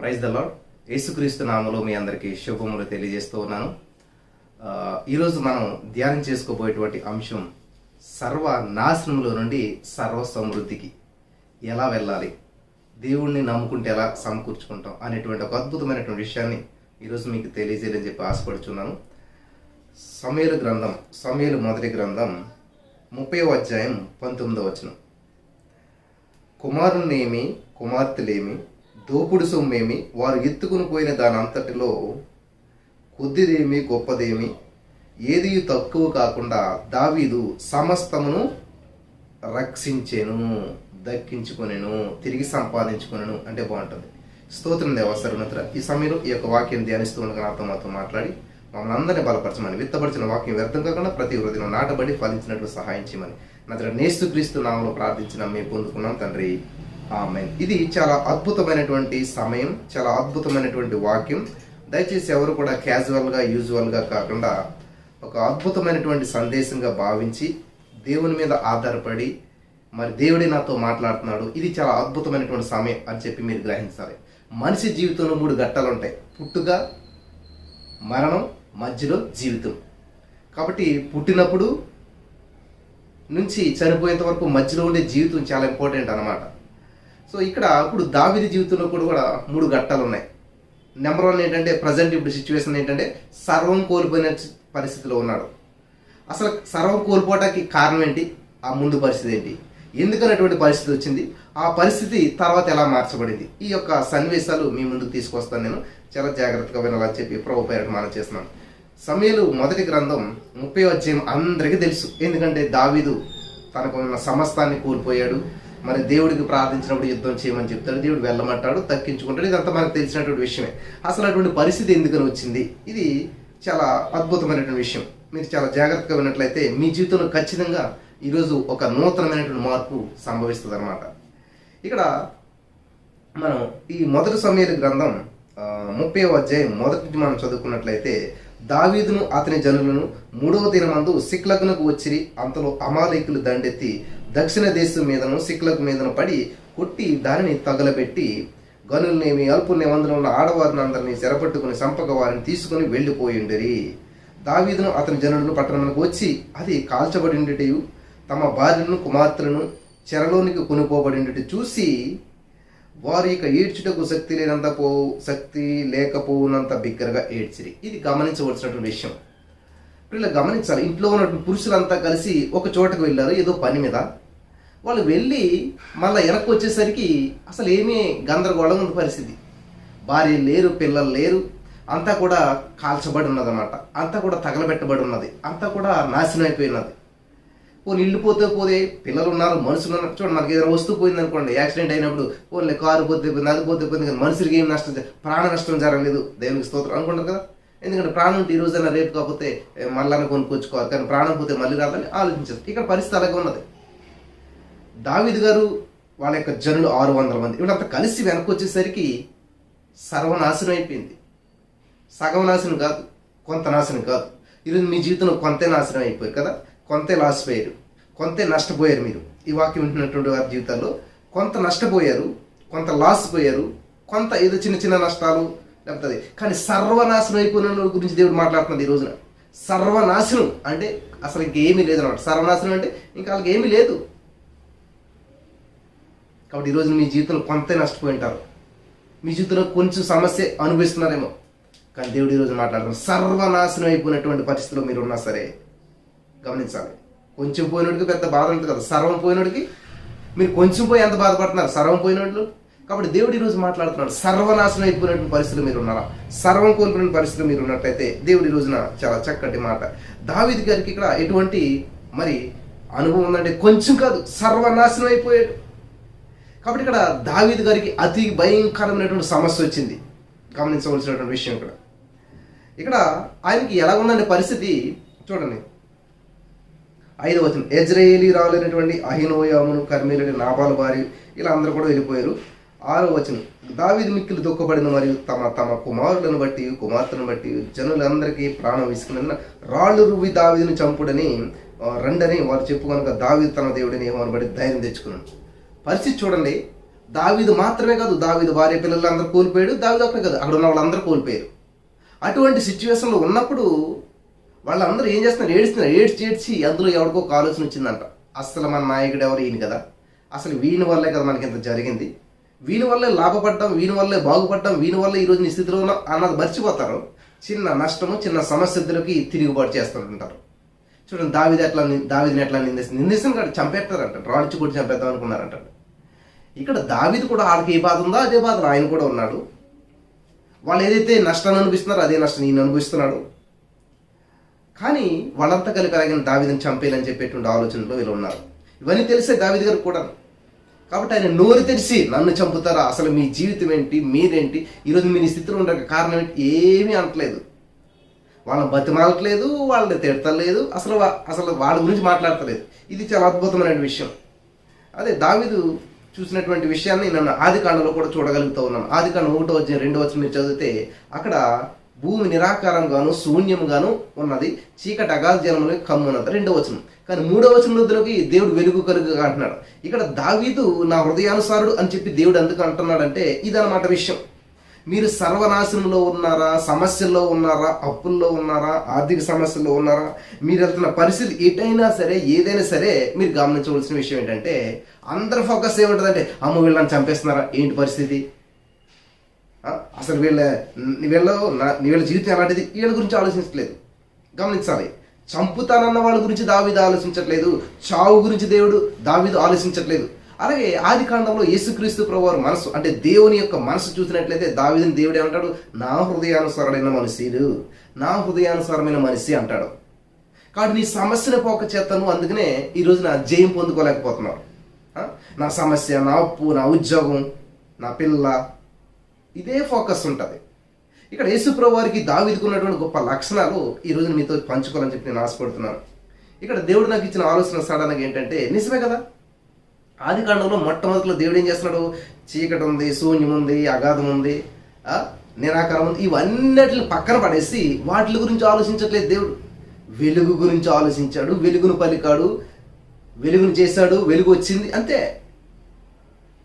Praise the lord. యేసుక్రీస్తు నామములో మీ అందరికీ శుభములు తెలియజేస్తూ ఉన్నాను. ఈరోజు మనం ధ్యానం చేసుకోబోయేటువంటి అంశం సర్వ నాశనంలో నుండి సర్వ సమృద్ధికి ఎలా వెళ్ళాలి, దేవుణ్ణి నమ్ముకుంటే ఎలా సమకూర్చుకుంటాం అనేటువంటి ఒక అద్భుతమైనటువంటి విషయాన్ని ఈరోజు మీకు తెలియజేయాలని చెప్పి ఆశపడుచున్నాను. సమూయేలు మొదటి గ్రంథం 30వ అధ్యాయం 19వ వచనం. కుమారునేమి కుమార్తెలేమి దోపుడు సొమ్మేమి వారు ఎత్తుకుని పోయిన దాని అంతటిలో కొద్దిదేమి గొప్పదేమి ఏది తక్కువ కాకుండా దావీదు సమస్తమును రక్షించెను, దక్కించుకొనెను, తిరిగి సంపాదించుకొనెను అంటే బాగుంటుంది. స్తోత్రం దేవా సర్వోన్నతుడా. ఈ సమయంలో ఈ యొక్క వాక్యం ధ్యానిస్తూ ఉండగా నాతో మాట్లాడి మమ్మల్ని అందరినీ బలపరచమని, విత్తపరిచిన వాక్యం వ్యర్థం కాకుండా ప్రతి హృదయం నాటబడి ఫలించినట్లు సహాయం చేయమని యేసుక్రీస్తు నామములో ప్రార్థించిన మేము పొందుకున్నాం తండ్రి, ఆమేన్. ఇది చాలా అద్భుతమైనటువంటి సమయం, చాలా అద్భుతమైనటువంటి వాక్యం. దయచేసి ఎవరు కూడా క్యాజువల్గా యూజువల్గా కాకుండా ఒక అద్భుతమైనటువంటి సందేశంగా భావించి దేవుని మీద ఆధారపడి మరి దేవుడే నాతో మాట్లాడుతున్నాడు, ఇది చాలా అద్భుతమైనటువంటి సమయం అని చెప్పి మీరు గ్రహించాలి. మనిషి జీవితంలో 3 ఘట్టాలు ఉంటాయి: పుట్టుక, మరణం, మధ్యలో జీవితం. కాబట్టి పుట్టినప్పుడు నుంచి చనిపోయేంత వరకు మధ్యలో ఉండే జీవితం చాలా ఇంపార్టెంట్ అన్నమాట. సో ఇక్కడ ఇప్పుడు దావీదు జీవితంలో కూడా 3 ఘట్టాలు ఉన్నాయి. నెంబర్ 1 ఏంటంటే ప్రజెంట్ ఇప్పుడు సిచ్యువేషన్ ఏంటంటే సర్వం కోల్పోయిన పరిస్థితిలో ఉన్నాడు. అసలు సర్వం కోల్పోవటానికి కారణం ఏంటి, ఆ ముందు పరిస్థితి ఏంటి, ఎందుకనేటువంటి పరిస్థితి వచ్చింది, ఆ పరిస్థితి తర్వాత ఎలా మార్చబడింది, ఈ యొక్క సన్నివేశాలు మీ ముందుకు తీసుకొస్తాను. నేను చాలా జాగ్రత్తగా వినాలని చెప్పి ప్రభు పేరట మనం చేస్తున్నాను. సమూయేలు మొదటి గ్రంథం 30వ అధ్యాయం అందరికీ తెలుసు. ఎందుకంటే దావీదు తనకు ఉన్న సమస్తాన్ని కోల్పోయాడు. మరి దేవుడికి ప్రార్థించినప్పుడు యుద్ధం చేయమని చెప్తాడు, దేవుడు వెళ్ళమంటాడు, తక్కించుకుంటాడు. ఇదంతా మనకు తెలిసినటువంటి విషయమే. అసలు అటువంటి పరిస్థితి ఎందుకని వచ్చింది, ఇది చాలా అద్భుతమైనటువంటి విషయం. మీరు చాలా జాగ్రత్తగా విన్నట్లయితే మీ జీవితంలో ఖచ్చితంగా ఈరోజు ఒక నూతనమైనటువంటి మార్పు సంభవిస్తుంది అన్నమాట. ఇక్కడ మనం ఈ మొదటి సమూయేలు గ్రంథం 30వ అధ్యాయం మొదటి మనం చదువుకున్నట్లయితే, దావీదును అతని జనులను 3వ దినమందు సిక్లగునకు వచ్చిరి. అంతలో అమాలేకులు దండెత్తి దక్షిణ దేశం మీదను సిక్లగు మీదను పడి కొట్టి దానిని తగలబెట్టి గనులనేమి అల్పుల్నేమి అందులో ఉన్న ఆడవారిని అందరినీ చెరపట్టుకుని చంపక వారిని తీసుకుని వెళ్ళిపోయిండిరి. దావీదును అతని జనులను పట్టణములకు వచ్చి అది కాల్చబడిండిటయు తమ భార్యలను కుమార్తెలను చెరలోనికి కొనుకోబడిండి చూసి వారు ఇక ఏడ్చుటకు శక్తి లేకపోనంత బిగ్గరగా ఏడ్చిరి. ఇది గమనించవలసినటువంటి విషయం. ఇలా గమనించాలి. ఇంట్లో ఉన్నటువంటి పురుషులంతా కలిసి ఒక చోటకు వెళ్ళారు ఏదో పని మీద. వాళ్ళు వెళ్ళి మళ్ళీ వెనక్కి వచ్చేసరికి అసలు ఏమీ గందరగోళం ఉంది పరిస్థితి. భార్య లేరు, పిల్లలు లేరు, అంతా కూడా కాల్చబడి ఉన్నది అన్నమాట. అంతా కూడా తగలబెట్టబడి ఉన్నది, అంతా కూడా నాశనం అయిపోయినది. పోనీ ఇల్లు పోతే పిల్లలు ఉన్నారు, మనుషులు ఉన్నారు. చూడండి, మనకి ఏదైనా వస్తువు పోయింది అనుకోండి, యాక్సిడెంట్ అయినప్పుడు పోలే కారు పోతే పోయింది, అది పోతే పోయింది, కానీ మనుషులకి ఏం నష్టం, ప్రాణ నష్టం జరగలేదు, దేవునికి స్తోత్రం అనుకుంటారు కదా. ఎందుకంటే ప్రాణం ఉంటే ఈ రోజైనా రేపు కాకపోతే మళ్ళీ కొనుక్కొచ్చుకోవాలి, కానీ ప్రాణం పోతే మళ్ళీ రాదని ఆలోచించారు. ఇక్కడ పరిస్థితి అలాగే ఉన్నది. దావీదు గారు వాళ్ళ యొక్క జనులు 600 మంది వీళ్ళంతా కలిసి వెనక్కి వచ్చేసరికి సర్వనాశనం అయిపోయింది. సగం నాశనం కాదు, కొంత నాశనం కాదు. ఈరోజు మీ జీవితంలో కొంతే నాశనం అయిపోయి కదా, కొంతే లాస్ పోయారు, కొంతే నష్టపోయారు. మీరు ఈ వాక్యం వింటున్నటువంటి వారి జీవితాల్లో కొంత నష్టపోయారు, కొంత లాస్ పోయారు, కొంత ఏదో చిన్న చిన్న నష్టాలు లేకపోతే. కానీ సర్వనాశనం అయిపోయిన వాళ్ళ గురించి దేవుడు మాట్లాడుతున్నది ఈ రోజున. సర్వనాశనం అంటే అసలు ఇంకేమీ లేదు అనమాట. సర్వనాశనం అంటే ఇంకా వాళ్ళకి ఏమీ లేదు. కాబట్టి ఈరోజు మీ జీవితంలో కొంతే నష్టపోయి ఉంటారు, మీ జీవితంలో కొంచెం సమస్య అనుభవిస్తున్నారేమో. కానీ దేవుడు ఈరోజు మాట్లాడుతున్నారు, సర్వనాశనం అయిపోయినటువంటి పరిస్థితిలో మీరు ఉన్నా సరే గమనించాలి. కొంచెం పోయినోడికి పెద్ద బాధ ఉంటుంది కదా, సర్వం పోయినోడికి మీరు కొంచెం పోయి ఎంత బాధపడుతున్నారు, సర్వం పోయినోళ్ళు. కాబట్టి దేవుడు ఈరోజు మాట్లాడుతున్నాడు, సర్వనాశనం అయిపోయినటువంటి పరిస్థితులు మీరు ఉన్నారా, సర్వం కోల్పోయిన పరిస్థితులు మీరు ఉన్నట్టయితే దేవుడు ఈ రోజున చాలా చక్కటి మాట. దావీదు గారికి ఇక్కడ ఎటువంటి మరి అనుభవం ఉందంటే కొంచెం కాదు, సర్వనాశనం అయిపోయాడు. కాబట్టి ఇక్కడ దావీదు గారికి అతి భయంకరమైనటువంటి సమస్య వచ్చింది. గమనించవలసినటువంటి విషయం ఇక్కడ ఆయనకి ఎలా ఉందంటే పరిస్థితి చూడండి. 5వ వచనం, యెజ్రెయేలీ రాలైనటువంటి అహీనోయామును కర్మేలుని నాబాలు భార్య ఇలా అందరూ కూడా వెళ్ళిపోయారు. 6వ వచనం, దావీదు మిక్కిలి దుఃఖపడిన మరియు తమ కుమారులను బట్టి కుమార్తెను బట్టి జనులందరికీ ప్రాణం విసుకున్న రాళ్ళు రువ్వి దావీదుని చంపుడని రండని వారు చెప్పు కనుక దావీదు తన దేవుడిని ఏమని బట్టి ధైర్యం తెచ్చుకున్నాడు. పరిస్థితి చూడండి, దావీదు మాత్రమే కాదు, దావీదు భార్య పిల్లలందరూ కోల్పోయాడు, దావీదు ఒక్కడే కాదు, అక్కడ ఉన్న వాళ్ళందరూ కోల్పోయారు. అటువంటి సిచ్యువేషన్లో ఉన్నప్పుడు వాళ్ళందరూ ఏం చేస్తున్నారు, ఏడ్చి అందులో ఎవరికో ఒక ఆలోచన వచ్చిందంట, అసలు మన నాయకుడు ఎవరు, ఈయన కదా, అసలు వీని వల్లే కదా మనకి ఇంత జరిగింది, వీని వల్లే లాభపడ్డాం, వీని వల్లే బాగుపడ్డాం, వీని వల్లే ఈరోజు నీ స్థితిలో ఉన్నాం అన్నది మర్చిపోతారు. చిన్న నష్టము, చిన్న సమస్యలకి తిరుగుబాటు చేస్తుంటారు. చూడండి దావీదుని ఎట్లా నిందిస్తాను కాదు, చంపేస్తారంట, రాణించి కూడా చంపేద్దాం అనుకున్నారంట. ఇక్కడ దావీదు కూడా వాళ్ళకి ఏ బాధ ఉందో అదే బాధ ఆయన కూడా ఉన్నాడు. వాళ్ళు ఏదైతే నష్టాన్ని అనుభవిస్తున్నారో అదే నష్టం ఈయన అనుభవిస్తున్నాడు. కానీ వాళ్ళంతా కలిపి అలాగే దావీదుని చంపేయాలని చెప్పేటువంటి ఆలోచనలో వీళ్ళు ఉన్నారు. ఇవన్నీ తెలిసే దావీదు గారు కూడా. కాబట్టి ఆయన నోరు తెరిచి నన్ను చంపుతారా, అసలు మీ జీవితం ఏంటి, మీరేంటి, ఈరోజు మీ స్థితిలో ఉండక కారణం ఏంటి, ఏమీ అనట్లేదు. వాళ్ళని బతిమాలట్లేదు, వాళ్ళని తిడతలేదు, అసలు వాళ్ళ గురించి మాట్లాడతలేదు. ఇది చాలా అద్భుతమైన విషయం. అదే దావీదు చూసినటువంటి విషయాన్ని నన్ను ఆదికాండలో కూడా చూడగలుగుతూ ఉన్నాను. ఆదికాండం 1-2 మీరు చదివితే అక్కడ భూమి నిరాకారంగాను శూన్యంగాను ఉన్నది, చీకటి అగాధ జలములు కమ్మున్నది 2వ. కానీ 3వ దేవుడు వెలుగు కలుగుగా అంటున్నాడు. ఇక్కడ దావీదు నా హృదయానుసారుడు అని చెప్పి దేవుడు ఎందుకు అంటున్నాడంటే ఇదన్నమాట విషయం. మీరు సర్వనాశనంలో ఉన్నారా, సమస్యల్లో ఉన్నారా, అప్పుల్లో ఉన్నారా, ఆర్థిక సమస్యల్లో ఉన్నారా, మీరు వెళ్తున్న పరిస్థితి ఎటైనా సరే, ఏదైనా సరే మీరు గమనించవలసిన విషయం ఏంటంటే అందరి ఫోకస్ ఏముంటుందంటే అమ్మ వీళ్ళని చంపేస్తున్నారా, ఏంటి పరిస్థితి, అసలు వీళ్ళ జీవితం ఎలాంటిది, వీళ్ళ గురించి ఆలోచించట్లేదు. గమనించాలి, చంపుతానన్న వాళ్ళ గురించి దావీదు ఆలోచించట్లేదు, చావు గురించి దావీదు ఆలోచించట్లేదు. అలాగే ఆదికాండంలో యేసుక్రీస్తు ప్రభువారి మనసు అంటే దేవుని యొక్క మనసు చూసినట్లయితే దావీదుని దేవుడు ఏమంటాడు, నా హృదయానుసారమైన మనిషి అంటాడు. కాబట్టి నీ సమస్యను పోక చేస్తాను, అందుకనే ఈరోజు నా జయం పొందుకోలేకపోతున్నావు. నా సమస్య, నా అప్పు, నా ఉద్యోగం, నా పిల్ల, ఇదే ఫోకస్ ఉంటుంది. ఇక్కడ యేసుప్రభు వారికి దావీదుకు ఉన్నటువంటి గొప్ప లక్షణాలు ఈరోజు మీతో పంచుకోవాలని చెప్పి నేను ఆశపడుతున్నాను. ఇక్కడ దేవుడు నాకు ఇచ్చిన ఆలోచన సడన్గా ఏంటంటే నిజమే కదా, ఆదికాండంలో మొట్టమొదటిలో దేవుడు ఏం చేస్తున్నాడు, చీకటి ఉంది, శూన్యం ఉంది, అగాధం ఉంది, నిరాకారం ఉంది, ఇవన్నిటిని పక్కన పడేసి వాటి గురించి ఆలోచించట్లేదు దేవుడు. వెలుగు గురించి ఆలోచించాడు, వెలుగును పలికాడు, వెలుగును చేశాడు, వెలుగు వచ్చింది, అంతే.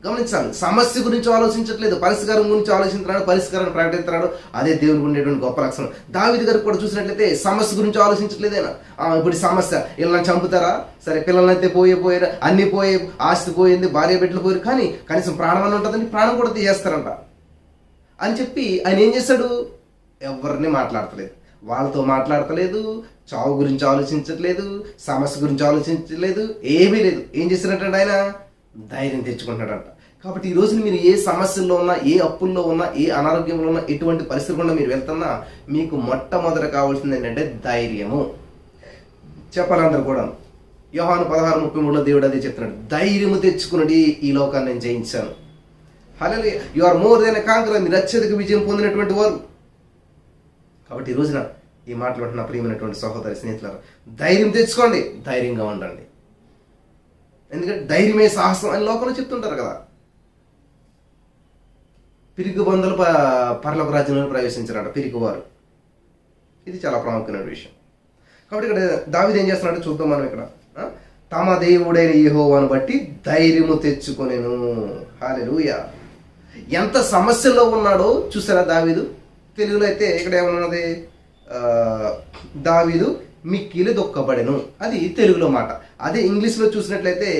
గమనించాలి, సమస్య గురించి ఆలోచించట్లేదు, పరిష్కారం గురించి ఆలోచించుతున్నాడు, పరిష్కారాన్ని ప్రకటిస్తున్నాడు. అదే దేవునికి ఉండేటువంటి గొప్ప లక్షణం. దావీదు గారికి కూడా చూసినట్లయితే సమస్య గురించి ఆలోచించట్లేదేనా, ఇప్పుడు సమస్య వీళ్ళని చంపుతారా, సరే పిల్లలైతే పోయారు, అన్ని పోయే, ఆస్తి పోయింది, భార్య బిడ్డలు పోయారు, కానీ కనీసం ప్రాణం అని ఉంటుందని ప్రాణం కూడా తీసేస్తారంట అని చెప్పి ఆయన ఏం చేశాడు, ఎవరిని మాట్లాడతలేదు, వాళ్ళతో మాట్లాడతలేదు, చావు గురించి ఆలోచించట్లేదు, సమస్య గురించి ఆలోచించలేదు, ఏమీ లేదు. ఏం చేసినట్టు ఆయన ధైర్యం తెచ్చుకుంటున్నాడంట. కాబట్టి ఈ రోజున మీరు ఏ సమస్యల్లో ఉన్నా, ఏ అప్పుల్లో ఉన్నా, ఏ అనారోగ్యంలో ఉన్నా, ఎటువంటి పరిస్థితి కూడా మీరు వెళ్తున్నా మీకు మొట్టమొదట కావాల్సింది ఏంటంటే ధైర్యము. చెప్పాలందరూ కూడా యోహాను 16:33 దేవుడు అదే చెప్తున్నాడు, ధైర్యము తెచ్చుకున్నది ఈ లోకాన్ని నేను జయించాను. Hallelujah, you are more than a conqueror, మీరు అత్యధిక విజయం పొందినటువంటి వారు. కాబట్టి ఈ రోజున ఈ మాటలు నా ప్రియమైనటువంటి సహోదరి స్నేహితులారా, ధైర్యం తెచ్చుకోండి, ధైర్యంగా ఉండండి. ఎందుకంటే ధైర్యమే సాహసం అని లోకంలో చెప్తుంటారు కదా. పిరికి బంధువులు పరలోక రాజ్యంలో ప్రవేశించారంట, పిరికివారు. ఇది చాలా ప్రాముఖ్యమైన విషయం. కాబట్టి ఇక్కడ దావీదు ఏం చేస్తున్నాడో చూద్దాం మనం. ఇక్కడ తమ దేవుడైన యెహోవాను బట్టి ధైర్యము తెచ్చుకొనెను. హల్లెలూయా. ఎంత సమస్యల్లో ఉన్నాడో చూసారా దావీదు. తెలుగులో అయితే ఇక్కడ ఏమన్నది, దావీదు మిక్కిలి దుఃఖపడెను, అది తెలుగులో మాట. అదే ఇంగ్లీష్లో చూసినట్లయితే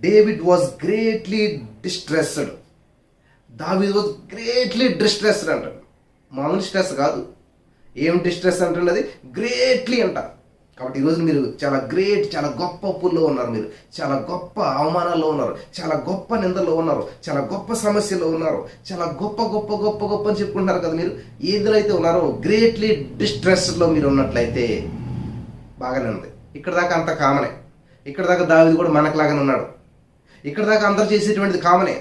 డేవిడ్ వాజ్ గ్రేట్లీ డిస్ట్రెస్డ్. దావీదు వాజ్ గ్రేట్లీ డిస్ట్రెస్డ్ అంటాడు. మామూలు స్ట్రెస్ కాదు, ఏం డిస్ట్రెస్ అంటుంది, అది గ్రేట్లీ అంట. కాబట్టి ఈరోజు మీరు చాలా గ్రేట్, చాలా గొప్ప అప్పుల్లో ఉన్నారు, మీరు చాలా గొప్ప అవమానాల్లో ఉన్నారు, చాలా గొప్ప నిందల్లో ఉన్నారు, చాలా గొప్ప సమస్యల్లో ఉన్నారు, చాలా గొప్ప గొప్ప గొప్ప గొప్ప అని చెప్పుకుంటారు కదా. మీరు ఏదిలో అయితే ఉన్నారో గ్రేట్లీ డిస్ట్రెస్డ్లో మీరు ఉన్నట్లయితే బాగానే ఉంది. ఇక్కడ దాకా అంత కామనే. ఇక్కడ దాకా దావీదు కూడా మనకులాగానే ఉన్నాడు. ఇక్కడ దాకా అందరూ చేసేటువంటిది కామనే.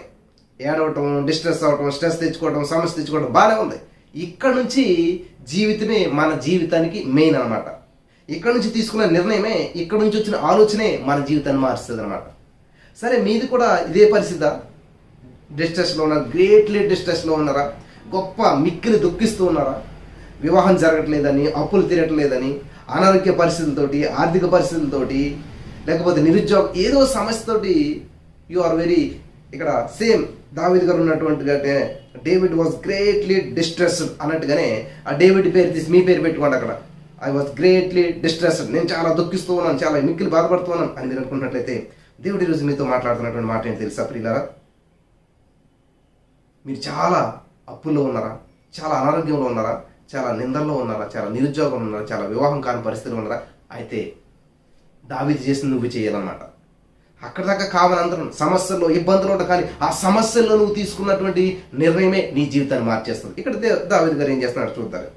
ఏడవటం, డిస్ట్రెస్ అవ్వటం, స్ట్రెస్ తెచ్చుకోవడం, సమస్య తెచ్చుకోవడం బాగానే ఉంది. ఇక్కడ నుంచి జీవితమే మన జీవితానికి మెయిన్ అనమాట. ఇక్కడ నుంచి తీసుకున్న నిర్ణయమే, ఇక్కడ నుంచి వచ్చిన ఆలోచనే మన జీవితాన్ని మారుస్తుంది అనమాట. సరే, మీది కూడా ఇదే పరిస్థితి, డిస్ట్రెస్లో ఉన్నారా, గ్రేట్లీ డిస్ట్రెస్లో ఉన్నారా, గొప్ప మిక్కిలి దుఃఖిస్తూ ఉన్నారా, వివాహం జరగట్లేదని, అప్పులు తీరట్లేదని, అనారోగ్య పరిస్థితులతోటి, ఆర్థిక పరిస్థితులతోటి, లేకపోతే నిరుద్యోగం, ఏదో సమస్యతోటి యు ఆర్ వెరీ ఇక్కడ సేమ్ దావీదు గారు ఉన్నటువంటి డేవిడ్ వాజ్ గ్రేట్లీ డిస్ట్రెస్డ్ అన్నట్టుగానే ఆ డేవిడ్ పేరు తీసి మీ పేరు పెట్టుకోండి అక్కడ. ఐ వాజ్ గ్రేట్లీ డిస్ట్రెస్డ్, నేను చాలా దుఃఖిస్తూ ఉన్నాను, చాలా మిక్కిలి బాధపడుతున్నాను అని మీరు అనుకున్నట్లయితే దేవుడు ఈరోజు మీతో మాట్లాడుతున్నటువంటి మాట ఏంటి తెలుసా ప్రియులారా? మీరు చాలా అప్పుల్లో ఉన్నారా, చాలా అనారోగ్యంలో ఉన్నారా, చాలా నిందల్లో ఉన్నారా, చాలా నిరుద్యోగం ఉన్నారా, చాలా వివాహం కాని పరిస్థితులు ఉన్నారా? అయితే దావీదు చేసింది నువ్వు చేయాలన్నమాట. అక్కడ దాకా కావాలి అందరం సమస్యల్లో ఇబ్బందులు ఉంటాయి, కానీ ఆ సమస్యల్లో నువ్వు తీసుకున్నటువంటి నిర్ణయమే నీ జీవితాన్ని మార్చేస్తుంది. ఇక్కడ దావీదు గారు ఏం చేస్తున్నాడు చూద్దారు.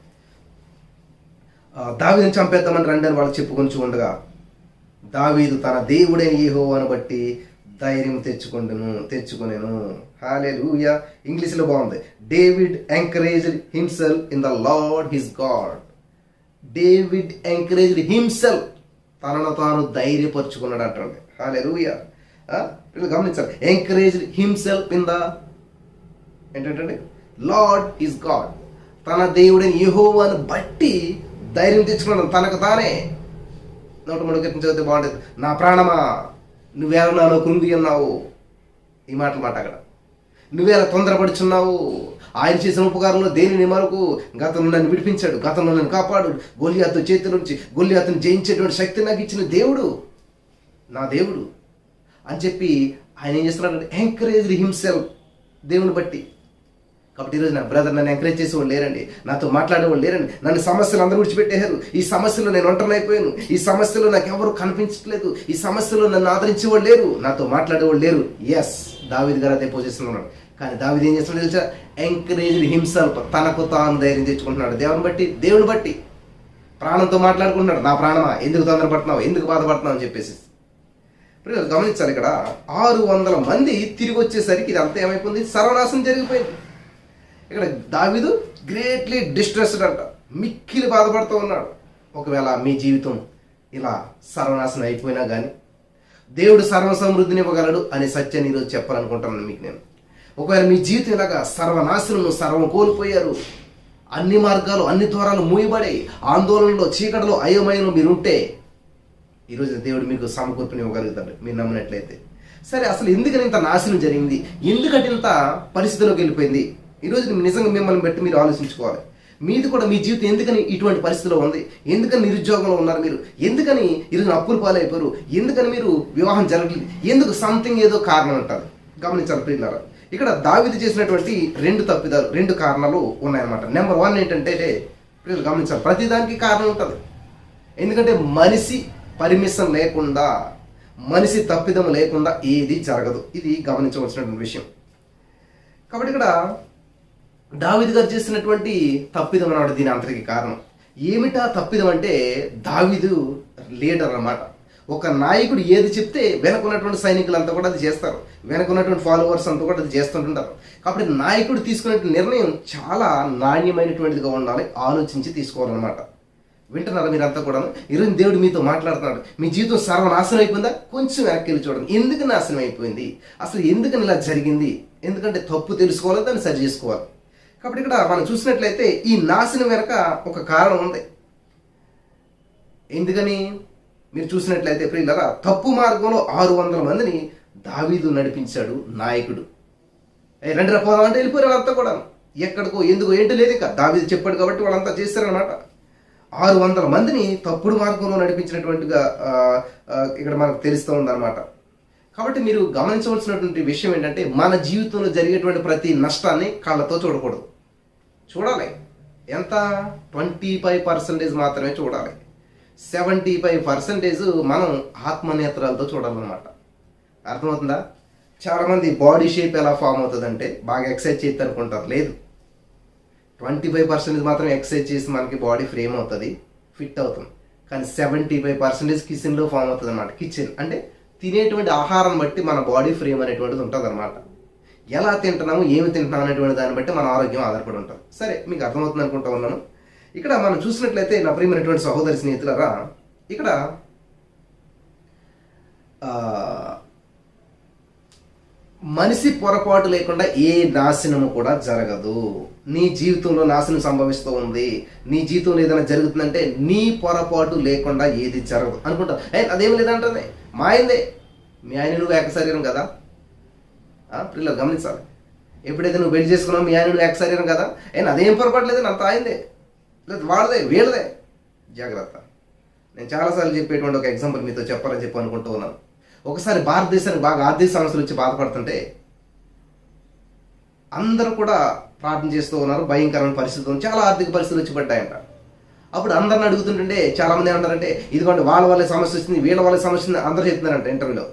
దావీదుని చంపేద్దామని రండి అని వాళ్ళు చెప్పుకొని ఉండగా దావీదు తన దేవుడైన యెహోవాను బట్టి ధైర్యం తెచ్చుకొనెను. హల్లెలూయా. ఇంగ్లీష్లో బాగుంది. David encouraged himself in the lord his God. David encouraged himself, తనను తాను ధైర్యపరుచుకున్నాడు అంటాడు. హల్లెలూయా. గమనించాలి, ఎంకరేజ్డ్ హిమ్సెల్ఫ్ ఇన్ ద ఏంటంటే లార్డ్ హిస్ గాడ్, తన దేవుడైన యెహోవాను బట్టి ధైర్యం తెచ్చుకున్నాడు. తనకు తానే 103 కీర్తన చదివితే బాగుంటుంది. నా ప్రాణమా నువ్వేలా నాలో కృంగి ఉన్నావు, ఈ మాటలు మాట అక్కడ. నువ్వేలా తొందరపడుచున్నావు, ఆయన చేసిన ఉపకారంలో దేనిని మరకు, గతంలో నన్ను విడిపించాడు, గతంలో నన్ను కాపాడు, గొల్లియాతు చేతి నుంచి గొల్లియాతును జయించేటువంటి శక్తి నాకు ఇచ్చిన దేవుడు నా దేవుడు అని చెప్పి ఆయన ఏం చేస్తున్నాడు? ఎంకరేజ్ హిమ్సెల్ఫ్, దేవుని బట్టి. కాబట్టి ఈరోజు నా బ్రదర్ నన్ను ఎంకరేజ్ చేసేవాళ్ళు లేరండి, నాతో మాట్లాడేవాళ్ళు లేరండి, నన్ను సమస్యలు అందరూ విడిచిపెట్టేశారు, ఈ సమస్యలో నేను ఒంటరినైపోయాను, ఈ సమస్యలో నాకు ఎవరు కనిపించట్లేదు, ఈ సమస్యలో నన్ను ఆదరించేవాళ్ళు లేరు, నాతో మాట్లాడేవాళ్ళు లేరు. ఎస్, దావీదు గారు అదే పొజిషన్లో ఉన్నాడు. కానీ దావీదు ఏం చేస్తున్నాడు తెలుసా? ఎంకరేజ్డ్ హిమ్సెల్ఫ్, తనకు తాను ధైర్యం తెచ్చుకుంటున్నాడు. దేవుని బట్టి ప్రాణంతో మాట్లాడుకుంటున్నాడు. నా ప్రాణమా ఎందుకు తొందరపడుతున్నావు, ఎందుకు బాధపడుతున్నావు అని చెప్పేసి. గమనించాలి, ఇక్కడ 600 మంది తిరిగి వచ్చేసరికి ఇది అంతా ఏమైపోయింది? సర్వనాశనం జరిగిపోయింది. ఇక్కడ దావీదు గ్రేట్లీ డిస్ట్రెస్డ్ అంట, మిక్కిలి బాధపడుతూ ఉన్నాడు. ఒకవేళ మీ జీవితం ఇలా సర్వనాశనం అయిపోయినా కానీ దేవుడు సర్వ సమృద్ధిని ఇవ్వగలడు అనే సత్యాన్ని ఈరోజు చెప్పాలనుకుంటున్నాను మీకు నేను. ఒకవేళ మీ జీవితం ఇలాగా సర్వనాశనం, సర్వం కోల్పోయారు, అన్ని మార్గాలు అన్ని ద్వారాలు మూయబడి ఆందోళనలో చీకటిలో అయోమయంలో మీరుంటే ఈరోజు దేవుడు మీకు సమకూర్పుని ఇవ్వగలుగుతాడు మీరు నమ్మినట్లయితే. సరే, అసలు ఎందుకని ఇంత నాశనం జరిగింది, ఎందుకంటే ఇంత పరిస్థితిలోకి వెళ్ళిపోయింది? ఈరోజు నిజంగా మిమ్మల్ని బట్టి మీరు ఆలోచించుకోవాలి. మీది కూడా మీ జీవితం ఎందుకని ఇటువంటి పరిస్థితిలో ఉంది, ఎందుకని నిరుద్యోగంలో ఉన్నారు మీరు, ఎందుకని ఈరోజు అప్పులు పాలైపోయారు, ఎందుకని మీరు వివాహం జరగలేదు, ఎందుకు సంథింగ్ ఏదో కారణం అంటారు. గమనించాలి ప్రియులారా, ఇక్కడ దావీదు చేసినటువంటి 2 తప్పిదాలు, 2 కారణాలు ఉన్నాయన్నమాట. నెంబర్ 1 ఏంటంటే ప్రియులు గమనించాలి, ప్రతిదానికి కారణం ఉంటుంది. ఎందుకంటే మనిషి పర్మిషన్ లేకుండా, మనిషి తప్పిదం లేకుండా ఏది జరగదు. ఇది గమనించవలసినటువంటి విషయం. కాబట్టి ఇక్కడ దావీదు గారు చేసినటువంటి తప్పిదం అన్నమాట దీని అంతటికి కారణం. ఏమిటా తప్పిదం అంటే, దావీదు లీడర్ అన్నమాట. ఒక నాయకుడు ఏది చెప్తే వెనకున్నటువంటి సైనికులంతా కూడా అది చేస్తారు, వెనకున్నటువంటి ఫాలోవర్స్ అంతా కూడా అది చేస్తుంటుంటారు. కాబట్టి నాయకుడు తీసుకునే నిర్ణయం చాలా నాణ్యమైనటువంటిదిగా ఉండాలి, ఆలోచించి తీసుకోవాలన్నమాట. వింటున్నారా మీరంతా కూడా? ఈరోజు దేవుడు మీతో మాట్లాడుతున్నాడు. మీ జీవితం సర్వనాశనం అయిపోయిందా? కొంచెం వెనక్కి వెళ్ళి చూడండి, ఎందుకు నాశనం అయిపోయింది, అసలు ఎందుకని ఇలా జరిగింది, ఎందుకంటే తప్పు తెలుసుకోవాలి, దాన్ని సరి చేసుకోవాలి. కాబట్టి ఇక్కడ మనం చూసినట్లయితే ఈ నాశనం వెనక ఒక కారణం ఉంది. ఎందుకని మీరు చూసినట్లయితే ప్రియులారా, తప్పు మార్గంలో 600 మందిని దావీదు నడిపించాడు నాయకుడు. రండి పోదాం అంటే వెళ్ళిపోయారు వాళ్ళంతా కూడా. ఎక్కడికో ఎందుకో ఏంటి లేదు, ఇక దావీదు చెప్పాడు కాబట్టి వాళ్ళంతా చేస్తారనమాట. 600 మందిని తప్పుడు మార్గంలో నడిపించినటువంటిగా ఇక్కడ మనకు తెలుస్తూ ఉందన్నమాట. కాబట్టి మీరు గమనించవలసినటువంటి విషయం ఏంటంటే, మన జీవితంలో జరిగేటువంటి ప్రతి నష్టాన్ని కళ్ళతో చూడకూడదు. చూడాలి, ఎంత 25% మాత్రమే చూడాలి. 75% మనం ఆత్మనేత్రాలతో చూడాలన్నమాట. అర్థమవుతుందా? చాలామంది బాడీ షేప్ ఎలా ఫామ్ అవుతుందంటే, బాగా ఎక్సర్సైజ్ చేస్తే అనుకుంటారు. లేదు, 25% మాత్రం ఎక్సర్సైజ్ చేసి మనకి బాడీ ఫ్రేమ్ అవుతుంది, ఫిట్ అవుతుంది. కానీ 75% కిచెన్లో ఫామ్ అవుతుంది అనమాట. కిచెన్ అంటే తినేటువంటి ఆహారం బట్టి మన బాడీ ఫ్రేమ్ అనేటువంటిది ఉంటుంది అనమాట. ఎలా తింటున్నాము, ఏమి తింటున్నాము అనేటువంటి దాన్ని బట్టి మన ఆరోగ్యం ఆధారపడి ఉంటుంది. సరే, మీకు అర్థమవుతుంది అనుకుంటా ఉన్నాను. ఇక్కడ మనం చూసినట్లయితే నా ప్రియమైనటువంటి సహోదరి స్నేహితులారా, ఇక్కడ మనిషి పొరపాటు లేకుండా ఏ నాశనము కూడా జరగదు. నీ జీవితంలో నాశనం సంభవిస్తూ ఉంది, నీ జీవితంలో ఏదైనా జరుగుతుందంటే నీ పొరపాటు లేకుండా ఏది జరగదు అనుకుంటా. అదేమి లేదంటే మా ఆయనదే, మీ ఆయన నువ్వు ఏక శరీరం కదా, పిల్లలు గమనించాలి. ఎప్పుడైతే నువ్వు పెళ్లి చేసుకున్నావు మీ ఆయన ఏక శరీరం కదా, అయినా అదేం పొరపాటు లేదు, అంత ఆయనదే లేదు వాళ్ళదే వీళ్ళదే. జాగ్రత్త. నేను చాలాసార్లు చెప్పేటువంటి ఒక ఎగ్జాంపుల్ మీతో చెప్పాలని చెప్పి అనుకుంటూ ఉన్నాను. ఒకసారి భారతదేశానికి బాగా ఆర్థిక సమస్యలు వచ్చి బాధపడుతుంటే అందరూ కూడా ప్రార్థన చేస్తూ ఉన్నారు. భయంకరమైన పరిస్థితులు, చాలా ఆర్థిక పరిస్థితులు వచ్చి పడ్డాయంట. అప్పుడు అందరిని అడుగుతుంటే చాలామంది ఏమంటారంటే ఇదిగోండి వాళ్ళ వాళ్ళ సమస్య వచ్చింది, వీళ్ళ వాళ్ళ సమస్య వచ్చింది అందరూ చెప్తున్నారంట ఇంటర్వ్యూలో.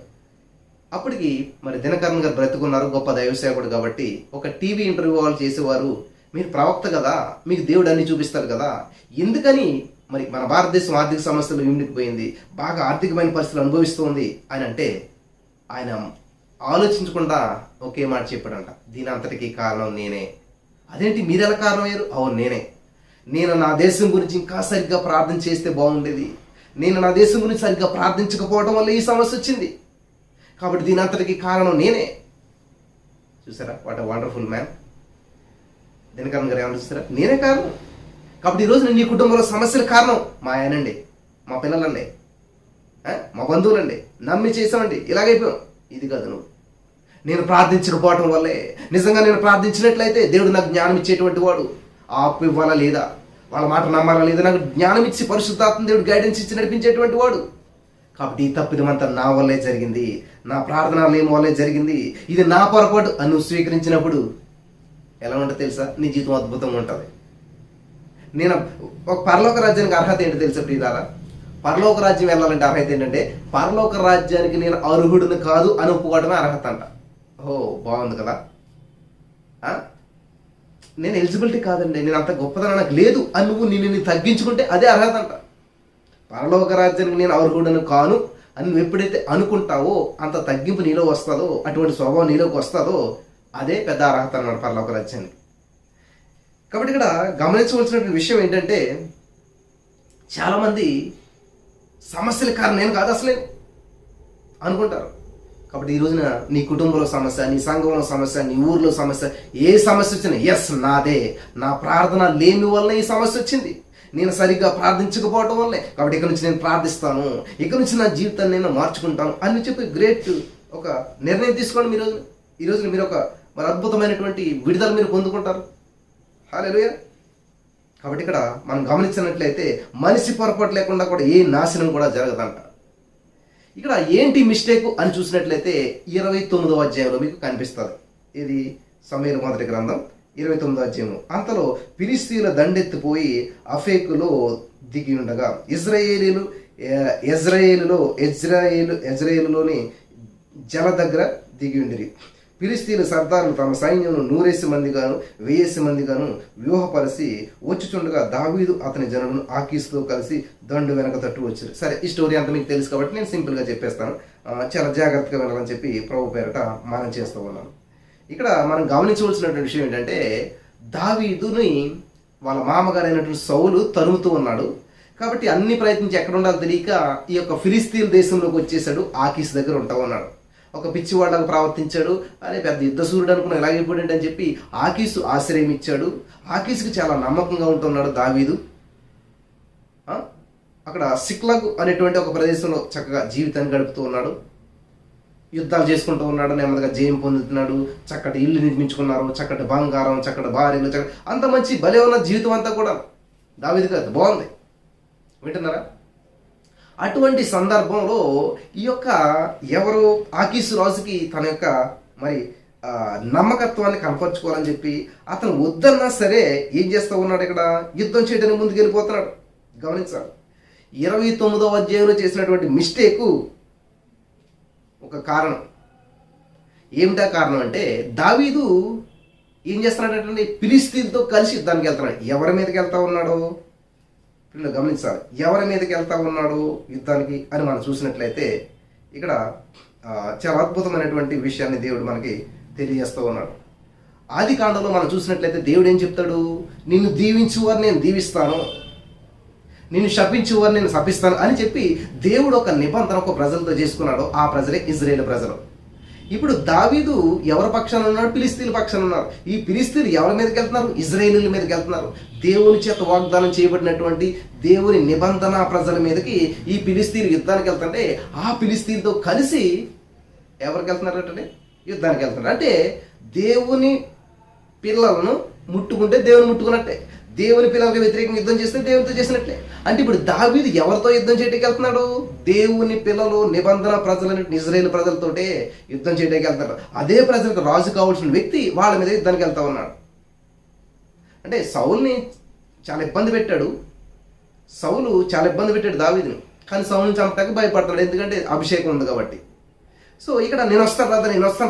అప్పటికి మరి దినకరన్ గారు బ్రతుకున్నారు, గొప్ప దైవసేవకుడు కాబట్టి ఒక టీవీ ఇంటర్వ్యూ వాళ్ళు చేసేవారు, మీరు ప్రవక్త కదా, మీకు దేవుడు అన్ని చూపిస్తారు కదా, ఎందుకని మరి మన భారతదేశం ఆర్థిక సమస్యలు ఇమిడిపోయింది, బాగా ఆర్థికమైన పరిస్థితులు అనుభవిస్తుంది అని అంటే ఆయన ఆలోచించకుండా ఒకే మాట చెప్పాడంట, దీని అంతటికీ కారణం నేనే. అదేంటి మీరెలా కారణం అయ్యారు? అవును నేనే. నేను నా దేశం గురించి ఇంకా సరిగ్గా ప్రార్థన చేస్తే బాగుండేది, నేను నా దేశం గురించి సరిగ్గా ప్రార్థించకపోవడం వల్ల ఈ సమస్య వచ్చింది, కాబట్టి దీని అంతటికీ కారణం నేనే. చూసారా what a wonderful man. Dinakaran గారు ఏమన్నా చూసారా, నేనే కారణం. కాబట్టి ఈరోజు నేను నీ కుటుంబంలో సమస్యల కారణం మా ఆయనండి, మా పిల్లలండి, మా బంధువులండి, నమ్మి చేసామండి, ఇలాగైపోయాం. ఇది కాదు నువ్వు. నేను ప్రార్థించకపోవటం వల్లే, నిజంగా నేను ప్రార్థించినట్లయితే దేవుడు నాకు జ్ఞానం ఇచ్చేటువంటి వాడు, ఆపు ఇవ్వాలా లేదా, వాళ్ళ మాట నమ్మాలా లేదా, నాకు జ్ఞానం ఇచ్చి పరిశుద్ధాత్మ దేవుడు గైడెన్స్ ఇచ్చి నడిపించేటువంటి వాడు. కాబట్టి ఈ తప్పిదమంతా నా వల్లే జరిగింది, నా ప్రార్థన లేని వల్లే జరిగింది, ఇది నా పొరపాటు అని నువ్వు స్వీకరించినప్పుడు ఎలా ఉంటుంది తెలుసా, నీ జీవితం అద్భుతంగా ఉంటుంది. నేను ఒక పరలోక రాజ్యానికి అర్హత ఏంటో తెలుసా ప్రియులారా? పరలోక రాజ్యం వెళ్ళాలంటే అర్హత ఏంటంటే పరలోక రాజ్యానికి నేను అర్హుడిని కాదు అని ఒప్పుకోవడమే అర్హత అంట. ఓ బాగుంది కదా. నేను ఎలిజిబిలిటీ కాదండి, నేను అంత గొప్పదనం నాకు లేదు అని నువ్వు నిన్ను తగ్గించుకుంటే అదే అర్హత అంట. పరలోక రాజ్యానికి నేను అర్హుడను కాను అని నువ్వు ఎప్పుడైతే అనుకుంటావో, అంత తగ్గింపు నీలో వస్తుందో, అటువంటి స్వభావం నీలోకి వస్తుందో, అదే పెద్ద అర్హత అన్నాడు పరలోక రాజ్యానికి. కాబట్టి ఇక్కడ గమనించవలసినటువంటి విషయం ఏంటంటే చాలామంది సమస్యల కారణం నేను కాదు అసలే అనుకుంటారు. కాబట్టి ఈ రోజున నీ కుటుంబంలో సమస్య, నీ సంఘంలో సమస్య, నీ ఊర్లో సమస్య, ఏ సమస్య వచ్చినా ఎస్ నాదే, నా ప్రార్థన లేని వల్ల ఈ సమస్య వచ్చింది, నేను సరిగ్గా ప్రార్థించకపోవటం వల్లే, కాబట్టి ఇక్కడ నుంచి నేను ప్రార్థిస్తాను, ఇక్కడ నుంచి నా జీవితాన్ని నేను మార్చుకుంటాను అని చెప్పి గ్రేట్ ఒక నిర్ణయం తీసుకోండి. ఈ రోజున మీరు ఒక మరి అద్భుతమైనటువంటి విడుదల మీరు పొందుకుంటారు. హల్లెలూయా. కాబట్టి ఇక్కడ మనం గమనించినట్లయితే మనిషి పొరపాటు లేకుండా కూడా ఏ నాశనం కూడా జరగదంట. ఇక్కడ ఏంటి మిస్టేక్ అని చూసినట్లయితే 29వ అధ్యాయంలో మీకు కనిపిస్తుంది. ఇది సమూయేలు మొదటి గ్రంథం 29వ అధ్యాయం. అంతలో ఫిలిష్తీయుల దండెత్తిపోయి అఫేకులో దిగి ఉండగా ఎజ్రాయేలులోని జల దగ్గర దిగి ఉండిరి. ఫిలిష్తీయుల సర్దారులు తమ సైన్యం 100 మంది గాను 1000 మంది గాను వ్యూహపరిచి వచ్చుచుండగా దావీదు అతని జనులను ఆకీసుతో కలిసి దండు వెనక తట్టు వచ్చారు. సరే, ఈ స్టోరీ అంతా మీకు తెలుసు కాబట్టి నేను సింపుల్గా చెప్పేస్తాను. చాలా జాగ్రత్తగా వినాలని చెప్పి ప్రభు పేరట మనం చేస్తూ ఉన్నాను. ఇక్కడ మనం గమనించవలసినటువంటి విషయం ఏంటంటే దావీదుని వాళ్ళ మామగారు అయినటువంటి సౌలు తరుముతూ ఉన్నాడు. కాబట్టి అన్ని ప్రయత్నించి ఎక్కడ ఉండాలో తెలియక ఈ యొక్క ఫిలిష్తీయుల దేశంలోకి వచ్చేసాడు. ఆకీస్ దగ్గర ఉంటా ఉన్నాడు. ఒక పిచ్చివాళ్ళకు ప్రవర్తించాడు, అదే పెద్ద యుద్ధసూరుడు అనుకున్న ఎలాగైపోయాడు అని చెప్పి ఆకీసు ఆశ్రయం ఇచ్చాడు. ఆకీసుకి చాలా నమ్మకంగా ఉంటున్నాడు దావీదు. అక్కడ సిక్లగ్ అనేటువంటి ఒక ప్రదేశంలో చక్కగా జీవితాన్ని గడుపుతూ ఉన్నాడు. యుద్ధాలు చేసుకుంటూ ఉన్నాడు, నెమ్మదిగా జయం పొందుతున్నాడు, చక్కటి ఇల్లు నిర్మించుకున్నారు, చక్కటి బంగారం, చక్కటి భార్యలు, అంత మంచి భలే ఉన్న జీవితం అంతా కూడా దావీదుకి అది బాగుంది. వింటున్నారా? అటువంటి సందర్భంలో ఈ యొక్క ఎవరు ఆకీసు రాజుకి తన యొక్క మరి నమ్మకత్వాన్ని కనపరుచుకోవాలని చెప్పి అతను వద్దన్నా సరే ఏం చేస్తూ ఉన్నాడు, ఇక్కడ యుద్ధం చేయడానికి ముందుకు వెళ్ళిపోతున్నాడు. గమనించాలి. 29వ అధ్యాయంలో చేసినటువంటి మిస్టేకు ఒక కారణం. ఏమిటా కారణం అంటే దావీదు ఏం చేస్తున్నాడంటే ఫిలిష్తీయులతో కలిసి యుద్ధానికి వెళ్తున్నాడు. ఎవరి మీదకి వెళ్తా ఉన్నాడు గమనించాలి. ఎవరి మీదకి వెళ్తా ఉన్నాడు యుద్ధానికి అని మనం చూసినట్లయితే ఇక్కడ చాలా అద్భుతమైనటువంటి విషయాన్ని దేవుడు మనకి తెలియజేస్తూ ఉన్నాడు. ఆది కాండంలో మనం చూసినట్లయితే దేవుడు ఏం చెప్తాడు, నిన్ను దీవించువారు నేను దీవిస్తాను, నిన్ను శపించువారు నేను శపిస్తాను అని చెప్పి దేవుడు ఒక నిబంధన ఒక ప్రజలతో చేసుకున్నాడు. ఆ ప్రజలే ఇజ్రాయేల్ ప్రజలు. ఇప్పుడు దావీదు ఎవరి పక్షాన ఉన్నాడు? ఫిలిష్తీయుల పక్షాన ఉన్నారు. ఈ ఫిలిష్తీయులు ఎవరి మీదకి వెళ్తున్నారు? ఇజ్రాయేలీల మీదకి వెళ్తున్నారు. దేవుని చేత వాగ్దానం చేయబడినటువంటి దేవుని నిబంధన ప్రజల మీదకి ఈ ఫిలిష్తీయులు యుద్ధానికి వెళ్తుంటే ఆ ఫిలిష్తీయులతో కలిసి ఎవరికి వెళ్తున్నారు అంటే యుద్ధానికి వెళ్తున్నాడు. అంటే దేవుని పిల్లలను ముట్టుకుంటే దేవుని ముట్టుకున్నట్టే, దేవుని పిల్లలకు వ్యతిరేకంగా యుద్ధం చేస్తే దేవునితో చేసినట్లే. అంటే ఇప్పుడు దావీదు ఎవరితో యుద్ధం చేయడానికి వెళ్తున్నాడు? దేవుని పిల్లలు, నిబంధన ప్రజలని, ఇజ్రాయేల్ ప్రజలతోటే యుద్ధం చేయడానికి వెళ్తున్నాడు. అదే ప్రజలకు రాజు కావాల్సిన వ్యక్తి వాళ్ళ మీద యుద్ధానికి వెళ్తా ఉన్నాడు. అంటే సౌలుని చాలా ఇబ్బంది పెట్టాడు, దావీదుని. కానీ సౌలుని చంపడానికి భయపడతాడు, ఎందుకంటే అభిషేకం ఉంది కాబట్టి. సో ఇక్కడ నేను వస్తాను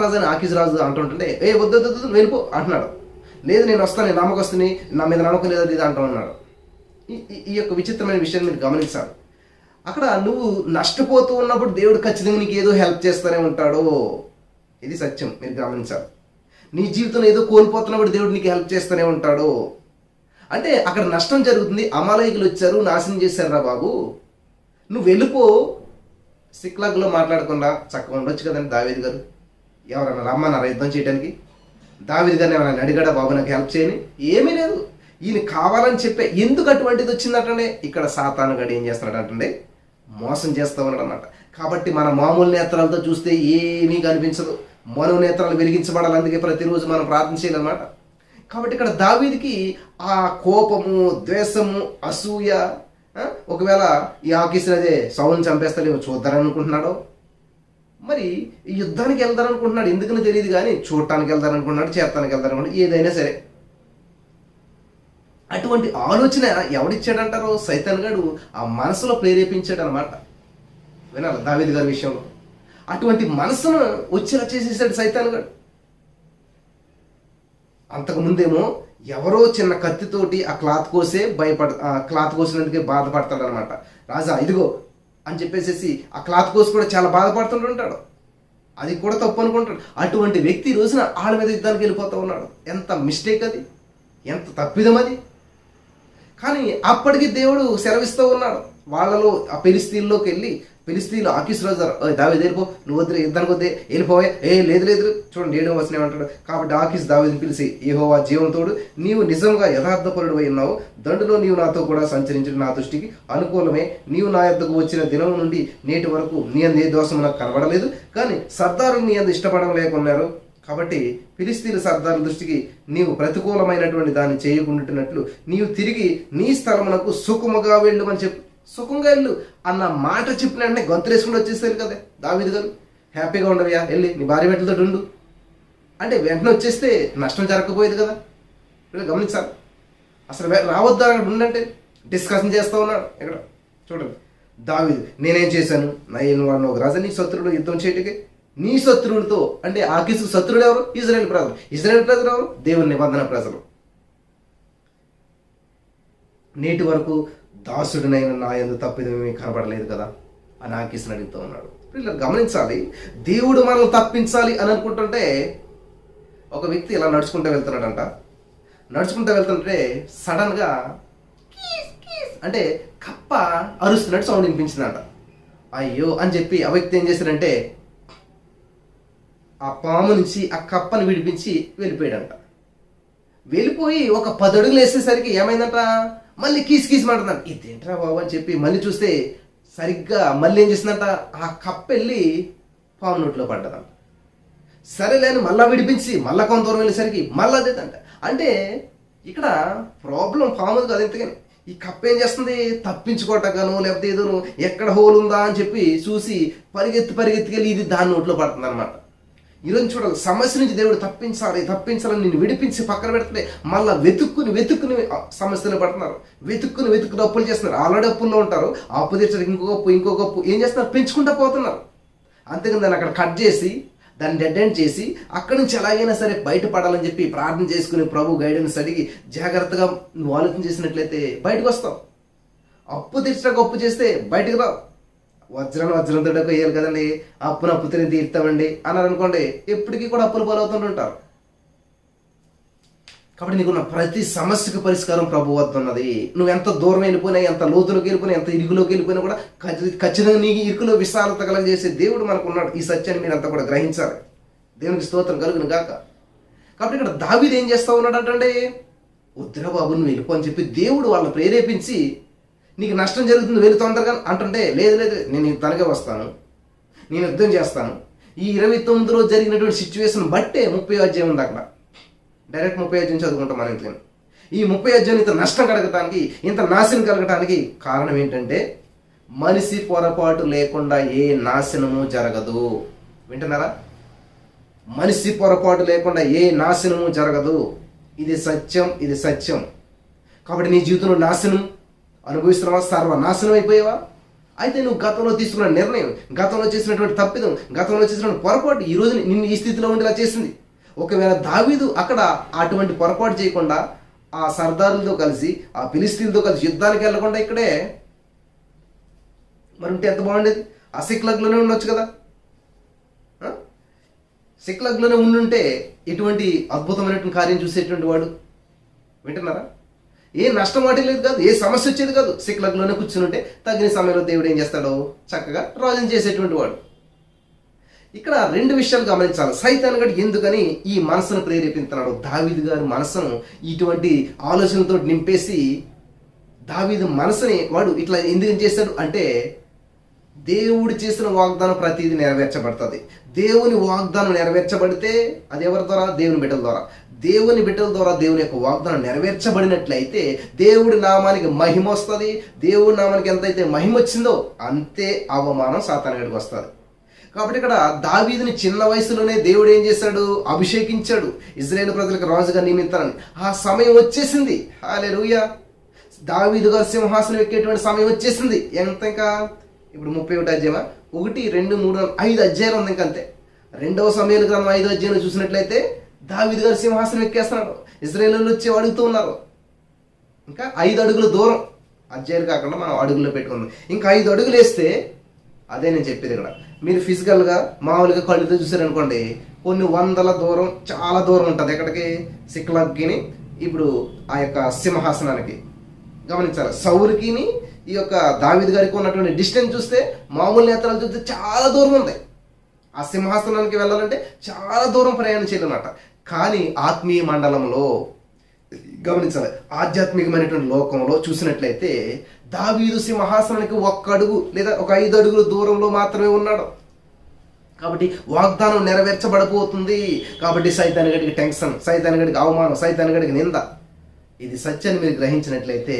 రాజా అని ఆకీషు రాజు అంటుంటే, వద్దు వెళ్ళిపో అంటున్నాడు. లేదు, నేను వస్తాను, నేను నమ్మకస్తుని, నా మీద నమ్మకం లేదు ఇది అంటూ ఉన్నాడు. ఈ యొక్క విచిత్రమైన విషయాన్ని మీరు గమనించాలి. అక్కడ నువ్వు నష్టపోతూ ఉన్నప్పుడు దేవుడు ఖచ్చితంగా నీకు ఏదో హెల్ప్ చేస్తూనే ఉంటాడు. ఇది సత్యం, మీరు గమనించాలి. నీ జీవితంలో ఏదో కోల్పోతున్నప్పుడు దేవుడు నీకు హెల్ప్ చేస్తూనే ఉంటాడు. అంటే అక్కడ నష్టం జరుగుతుంది, అమాలయకులు వచ్చారు, నాశనం చేశారు రా బాబు, నువ్వు వెళ్ళిపో. సిక్లాగ్లో మాట్లాడకుండా చక్కగా ఉండొచ్చు కదండి దావీదు గారు. ఎవరన్నా రమ్మన్నారా యుద్ధం చేయడానికి? దావీదు గారిని ఎవరైనా అడిగాడా బాబు నాకు హెల్ప్ చేయని? ఏమీ లేదు. ఈయన కావాలని చెప్పే. ఎందుకు అటువంటిది వచ్చిందంటే ఇక్కడ సాతాను గడి ఏం చేస్తున్నాడంటే మోసం చేస్తూ ఉన్నాడు అన్నమాట. కాబట్టి మన మామూలు నేత్రాలతో చూస్తే ఏమీ కనిపించదు, మనో నేత్రాలు వెలిగించబడాలి. అందుకే ప్రతిరోజు మనం ప్రార్థన చేయాలన్నమాట. కాబట్టి ఇక్కడ దావీదుకి ఆ కోపము, ద్వేషము, అసూయ, ఒకవేళ ఈ ఆకీషు అదే సౌలుని చంపేస్తాడేమో చూద్దారనుకుంటున్నాడో, మరి ఈ యుద్ధానికి వెళ్తారనుకుంటున్నాడు, ఎందుకని తెలియదు కానీ చూడటానికి వెళ్తారనుకుంటున్నాడు, చేస్తానికి వెళ్తారనుకుంటున్నాడు, ఏదైనా సరే. అటువంటి ఆలోచన ఎవడిచ్చాడంటారో? సైతాన్ గాడు ఆ మనసులో ప్రేరేపించాడు అనమాట. వినాలి దావీదు గారి విషయంలో అటువంటి మనసును వచ్చేలా చేసేసాడు సైతాన్ గాడు. అంతకుముందేమో ఎవరో చిన్న కత్తితోటి ఆ క్లాత్ కోసినందుకే బాధపడతాడు అనమాట. రాజా ఇదిగో అని చెప్పేసి ఆ క్లాత్ కోసి కూడా చాలా బాధపడుతుంటుంటాడు, అది కూడా తప్పు అనుకుంటాడు. అటువంటి వ్యక్తి ఈ రోజున వాళ్ళ మీద యుద్ధానికి వెళ్ళిపోతూ ఉన్నాడు. ఎంత మిస్టేక్ అది, ఎంత తప్పిదం అది. కానీ అప్పటికి దేవుడు సెలవిస్తూ ఉన్నాడు. వాళ్ళలో ఆ ఫిలిష్తీయుల్లోకి వెళ్ళి, ఫిలిష్తీయులు ఆకీషు రాజు దావీదు వెళ్ళిపో, నువ్వు వద్దు యుద్ధానికి వద్దే, వెళ్ళిపోయా. లేదు చూడండి 7వ వచనం ఏమంటాడు? కాబట్టి ఆకీషు దావీదుని పిలిచి, యెహోవా జీవంతోడు, నీవు నిజంగా యథార్థపరుడు అయి ఉన్నావు, దండులో నీవు నాతో కూడా సంచరించడం నా దృష్టికి అనుకూలమే. నీవు నా యొద్దకు వచ్చిన దినం నుండి నేటి వరకు నీ అందు ఏ దోషం నాకు కనబడలేదు, కానీ సర్దారులు నీ అందు ఇష్టపడలేకున్నారు. కాబట్టి ఫిలిష్తీయుల సర్దారుల దృష్టికి నీవు ప్రతికూలమైనటువంటి దాన్ని చేయకుండానట్లు నీవు తిరిగి నీ స్థలమునకు సుఖముగా వెళ్ళు అని చెప్పి, సుఖంగా వెళ్ళు అన్న మాట చెప్పిన వెంటనే గొంతులేసుకుంటూ వచ్చేస్తారు కదా దావీదు గారు. హ్యాపీగా ఉండవయ్యా, వెళ్ళి నీ భార్య బిడ్డలతో ఉండు అంటే వెంటనే వచ్చేస్తే నష్టం జరగకపోయేది కదా. వీళ్ళు గమనించాలి. అసలు రావద్దా అక్కడ ఉండంటే డిస్కషన్ చేస్తూ ఉన్నాడు. ఇక్కడ చూడండి దావీదు, నేనేం చేశాను? నేను వాడిని ఒక రాజా నీ శత్రువులు యుద్ధం చేయటికి, నీ శత్రువులతో. అంటే ఆకీషు శత్రువులు ఎవరు? ఇజ్రాయేల్ ప్రజలు. ఇజ్రాయేల్ ప్రజలు ఎవరు? దేవుని నిబంధన ప్రజలు. నేటి వరకు దాసుడినైన నా యందు తప్పిదమేమీ కనబడలేదు కదా అని ఆకీషుని అడుగుతూ ఉన్నాడు. వీళ్ళు గమనించాలి, దేవుడు మనల్ని తప్పించాలి అని అనుకుంటుంటే ఒక వ్యక్తి ఇలా నడుచుకుంటూ వెళ్తుంటే సడన్గా అంటే కప్ప అరుస్తున్నట్టు సౌండ్ వినిపించిందంట. అయ్యో అని చెప్పి ఆ వ్యక్తి ఏం చేశాడంటే ఆ పాము నుంచి ఆ కప్పను విడిపించి వెళ్ళిపోయాడంట. వెళ్ళిపోయి ఒక 10 అడుగులు వేసేసరికి ఏమైందంట, మళ్ళీ కీసి మాట్లాడంట. ఇదేంట్రా బాబు అని చెప్పి మళ్ళీ చూస్తే సరిగ్గా మళ్ళీ ఏం చేసిందంట, ఆ కప్ప వెళ్ళి పాము నోట్లో పడ్డదంట. సరేలేని మళ్ళీ విడిపించి మళ్ళీ కొంత దూరం వెళ్ళేసరికి మళ్ళీ అదేదంట. అంటే ఇక్కడ ప్రాబ్లం పాము కాదు, ఎంతగాని ఈ కప్ప ఏం చేస్తుంది, తప్పించుకోవటగాను లేకపోతే ఏదో ఎక్కడ హోల్ ఉందా అని చెప్పి చూసి పరిగెత్తికెళ్ళి ఇది దాని నోట్లో పడుతుంది అనమాట. ఈరోజు చూడాలి, సమస్య నుంచి దేవుడు తప్పించాలని నిన్ను విడిపించి పక్కన పెడితే మళ్ళీ వెతుక్కుని సమస్యలు పడుతున్నారు. వెతుక్కుని అప్పులు చేస్తున్నారు. ఆల్రెడీ అప్పుల్లో ఉంటారు, అప్పు తీర్చడానికి ఇంకొక అప్పు ఏం చేస్తున్నారు, పెంచుకుంటూ పోతున్నారు. అంతేకాని దాన్ని అక్కడ కట్ చేసి దాన్ని డెడ్ ఎండ్ చేసి అక్కడి నుంచి ఎలాగైనా సరే బయటపడాలని చెప్పి ప్రార్థన చేసుకుని ప్రభు గైడెన్స్ అడిగి జాగ్రత్తగా నువ్వు ఆలోచన చేసినట్లయితే బయటకు వస్తావు. అప్పు తీర్చడానికి అప్పు చేస్తే బయటకు రావు. వజ్రంతో వేయాలి కదండి, అప్పు తిరిగి తీర్తామండి అన్నారు అనుకోండి, ఎప్పటికీ కూడా అప్పులు పాలవుతుంటారు. కాబట్టి నీకున్న ప్రతి సమస్యకు పరిష్కారం ప్రభు వద్ద ఉన్నది. నువ్వు ఎంత దూరం వెళ్ళిపోయినా, ఎంత లోతులోకి వెళ్ళిపోయినా, ఎంత ఇరుకులోకి వెళ్ళిపోయినా కూడా ఖచ్చితంగా నీకు ఇరుకులో విశాలత కలగజేసే దేవుడు మనకు ఉన్నాడు. ఈ సత్యాన్ని మీరు అంతా కూడా గ్రహించాలి. దేవునికి స్తోత్రం కలుగును గాక. కాబట్టి ఇక్కడ దావీదు ఏం చేస్తా ఉన్నాడంటే, వద్దురా బాబు నువ్వు వెళ్ళిపో అని చెప్పి దేవుడు వాళ్ళని ప్రేరేపించి, నీకు నష్టం జరుగుతుంది వెళుతూ ఉంటారు కానీ అంటుంటే, లేదు నేను తనకే వస్తాను, నేను యుద్ధం చేస్తాను, ఈ 29లో జరిగినటువంటి సిచ్యువేషన్ బట్టే 30 అధ్యాయం ఉంది అక్కడ. డైరెక్ట్ 30 అధ్యాయం చదువుకుంటాం మనం. ఇంట్లో ఈ 30 అధ్యాయం ఇంత నష్టం కలగటానికి, ఇంత నాశనం కలగటానికి కారణం ఏంటంటే మనిషి పొరపాటు లేకుండా ఏ నాశనము జరగదు. వింటున్నారా? మనిషి పొరపాటు లేకుండా ఏ నాశనము జరగదు. ఇది సత్యం, ఇది సత్యం. కాబట్టి నీ జీవితంలో నాశనం అనుభవిస్తున్నావా? సర్వనాశనం అయిపోయావా? అయితే నువ్వు గతంలో తీసుకున్న నిర్ణయం, గతంలో చేసినటువంటి తప్పిదం, గతంలో చేసినటువంటి పొరపాటు ఈ రోజు నిన్ను ఈ స్థితిలో ఉండేలా చేసింది. ఒకవేళ దావీదు అక్కడ అటువంటి పొరపాటు చేయకుండా ఆ సర్దారులతో కలిసి, ఆ ఫిలిస్తీన్లతో కలిసి యుద్ధానికి వెళ్లకుండా ఇక్కడే మరి ఉంటే ఎంత బాగుండేది. ఆ సిక్లగ్లోనే ఉండొచ్చు కదా. సిక్లగ్లోనే ఉండుంటే ఎటువంటి అద్భుతమైనటువంటి కార్యం చూసేటువంటి వాడు. వింటున్నారా? ఏ నష్టం వాటిలేదు కాదు, ఏ సమస్య వచ్చేది కాదు. సిక్లగ్లోనే కూర్చుని ఉంటే తగిన సమయంలో దేవుడు ఏం చేస్తాడో చక్కగా రాజుని చేసేటువంటి వాడు. ఇక్కడ 2 విషయాలు గమనించాలి. సైతాన్ గడు ఎందుకని ఈ మనసును ప్రేరేపిస్తున్నాడు? దావీదు గారి మనసును ఇటువంటి ఆలోచనలతో నింపేసి దావీదు మనసుని వాడు ఇట్లా ఎందుకు చేశాడు అంటే, దేవుడు చేసిన వాగ్దానం ప్రతిదీ నెరవేర్చబడుతుంది. దేవుని వాగ్దానం నెరవేర్చబడితే అది ఎవరి ద్వారా? దేవుని బిడ్డల ద్వారా. దేవుని బిడ్డల ద్వారా దేవుని యొక్క వాగ్దానం నెరవేర్చబడినట్లయితే దేవుడి నామానికి మహిమ వస్తుంది. దేవుడి నామానికి ఎంతైతే మహిమ వచ్చిందో అంతే అవమానం సాతానుడికి వస్తుంది. కాబట్టి ఇక్కడ దావీదుని చిన్న వయసులోనే దేవుడు ఏం చేశాడు? అభిషేకించాడు. ఇజ్రాయేల్ ప్రజలకు రాజుగా నియమించాలని ఆ సమయం వచ్చేసింది. హల్లెలూయా! దావీదు గారు సింహాసనం ఎక్కేటువంటి సమయం వచ్చేసింది. ఎంత ఇంకా ఇప్పుడు 31 అధ్యాయమా? 1, 2, 3, 5 అధ్యాయాలు ఉంది ఇంకంతే. 2వ సమూయేలు గ్రంథం 5వ అధ్యాయం చూసినట్లయితే దావీదు గారు సింహాసనం ఎక్కేస్తున్నాడు. ఇశ్రాయేలీయులు వచ్చి అడుగుతూ ఉన్నారు. ఇంకా 5 అడుగుల దూరం, అధ్యాయులు కాకుండా మనం అడుగుల్లో పెట్టుకుందాం. ఇంకా 5 అడుగులు వేస్తే అదే నేను చెప్పేది. ఇక్కడ మీరు ఫిజికల్గా మామూలుగా కళ్ళుతో చూసారనుకోండి, కొన్ని వందల దూరం, చాలా దూరం ఉంటుంది. ఎక్కడికి? సిక్లగ్గిని ఇప్పుడు ఆ యొక్క సింహాసనానికి. గమనించాలి. సౌలుకిని ఈ యొక్క దావీదు గారికి ఉన్నటువంటి డిస్టెన్స్ చూస్తే మామూలు నేత్రాలు చూస్తే చాలా దూరం ఉంది. ఆ సింహాసనానికి వెళ్ళాలంటే చాలా దూరం ప్రయాణం చేయాలన్నమాట. కానీ ఆత్మీయ మండలంలో గమనించాలి, ఆధ్యాత్మికమైనటువంటి లోకంలో చూసినట్లయితే దావీదు సింహాసనానికి 1 అడుగు లేదా ఒక 5 అడుగుల దూరంలో మాత్రమే ఉన్నాడు. కాబట్టి వాగ్దానం నెరవేర్చబడబోతుంది. కాబట్టి సైతాన్ గడికి టెన్షన్, సైతాన్ గడికి అవమానం, సైతాన్ గడికి నింద. ఇది సత్యాన్ని మీరు గ్రహించినట్లయితే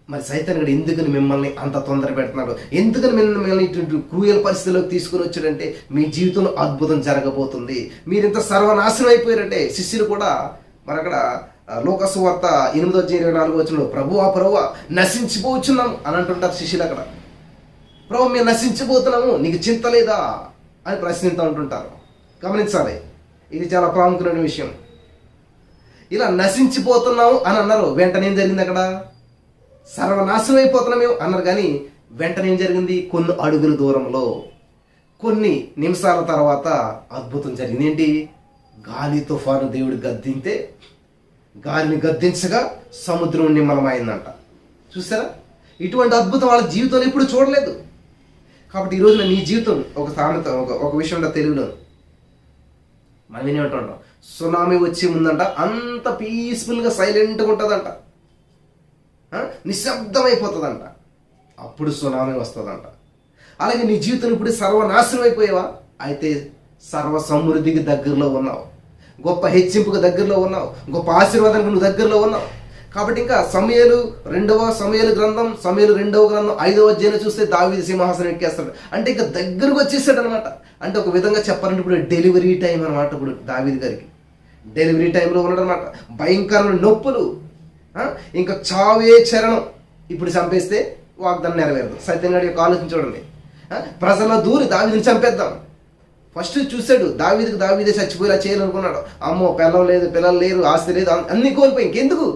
మరి సైతాన్ గడు ఎందుకని మిమ్మల్ని అంత తొందర పెడుతున్నాడు, ఎందుకని మిమ్మల్ని ఇటువంటి క్రూయల్ పరిస్థితిలోకి తీసుకుని వచ్చాడంటే మీ జీవితంలో అద్భుతం జరగబోతుంది. మీరు ఇంత సర్వనాశనం అయిపోయారంటే శిష్యులు కూడా మరి అక్కడ లోకాసు వార్త 8:24 ప్రభువా నశించిపోవచ్చున్నాము అని అంటుంటారు శిష్యులు. అక్కడ ప్రభు మేము నశించిపోతున్నాము, నీకు చింత లేదా అని ప్రశ్నిస్తూ ఉంటుంటారు. గమనించాలి, ఇది చాలా ప్రాముఖ్యమైన విషయం. ఇలా నశించిపోతున్నాము అని అన్నారు. వెంటనే ఏం జరిగింది? అక్కడ సర్వనాశనం అయిపోతున్నామేమో అన్నారు. కానీ వెంటనే ఏం జరిగింది? కొన్ని అడుగుల దూరంలో కొన్ని నిమిషాల తర్వాత అద్భుతం జరిగింది. ఏంటి? గాలి తుఫాను దేవుడు గద్దింతే, గాలిని గద్దించగా సముద్రం నిమ్మలమైందంట. చూసారా? ఇటువంటి అద్భుతం వాళ్ళ జీవితంలో ఎప్పుడు చూడలేదు. కాబట్టి ఈ రోజున నీ జీవితం ఒక సామెత, ఒక విషయం ఉంటుంది తెలుగులో, మనం వినేమంటాం, సునామీ వచ్చే ముందంట అంత పీస్ఫుల్గా సైలెంట్గా ఉంటుందంట, నిశ్శబ్దమైపోతుందంట. అప్పుడు సునామీ వస్తుందంట. అలాగే నీ జీవితం ఇప్పుడు సర్వనాశనం అయిపోయావా? అయితే సర్వ సమృద్ధికి దగ్గరలో ఉన్నావు, గొప్ప హెచ్చింపుకు దగ్గరలో ఉన్నావు, గొప్ప ఆశీర్వాదానికి నువ్వు దగ్గరలో ఉన్నావు. కాబట్టి ఇంకా సమూయేలు 2వ గ్రంథం 5వ అధ్యాయం చూస్తే దావీదు సింహాసనం ఎక్కేస్తాడు అంటే ఇంకా దగ్గరకు వచ్చేసాడు అనమాట. అంటే ఒక విధంగా చెప్పాలంటే ఇప్పుడు డెలివరీ టైం అనమాట. ఇప్పుడు దావీదు గారికి డెలివరీ టైంలో ఉన్నాడు అనమాట. భయంకరమైన నొప్పులు, ఇంకా చావే చరణం. ఇప్పుడు చంపేస్తే వాగ్దానం నెరవేరదు. సైతాన్ గారి యొక్క ఆలోచన చూడండి. ప్రజల్లో దూరి దావీదుని చంపేద్దాం. ఫస్ట్ చూశాడు, దావీదే చచ్చిపోయేలా చేయాలనుకున్నాడు. అమ్మో, పిల్లలు లేదు, పిల్లలు లేరు, ఆస్తి లేదు, అన్ని కోల్పోయి ఇంకెందుకు.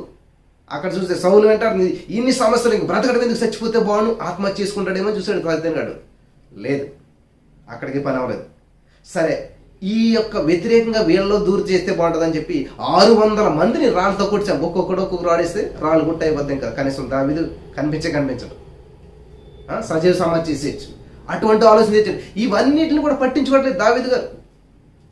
అక్కడ చూస్తే సౌలు అంటారు, ఇన్ని సమస్యలు ఇంక బ్రతకడం ఎందుకు, చచ్చిపోతే బాగుండు, ఆత్మహత్య చేసుకుంటాడేమో చూశాడు. సైతాన్ గాడు లేదు, అక్కడికి పని అవ్వలేదు. సరే, ఈ యొక్క వ్యతిరేకంగా వీళ్ళలో దూరం చేస్తే బాగుంటుందని చెప్పి 600 మందిని రాళ్ళతో కొట్టాం. ఒక్కొక్కడు రాడేస్తే రాళ్ళు గుట్ట అయిపోద్దాం కదా. కనీసం దావీదు కనిపించడు, సజీవ సమాధి చేసేయచ్చు. అటువంటి ఆలోచన తెచ్చాడు. ఇవన్నిటిని కూడా పట్టించుకోవట్లేదు దావీదు గారు.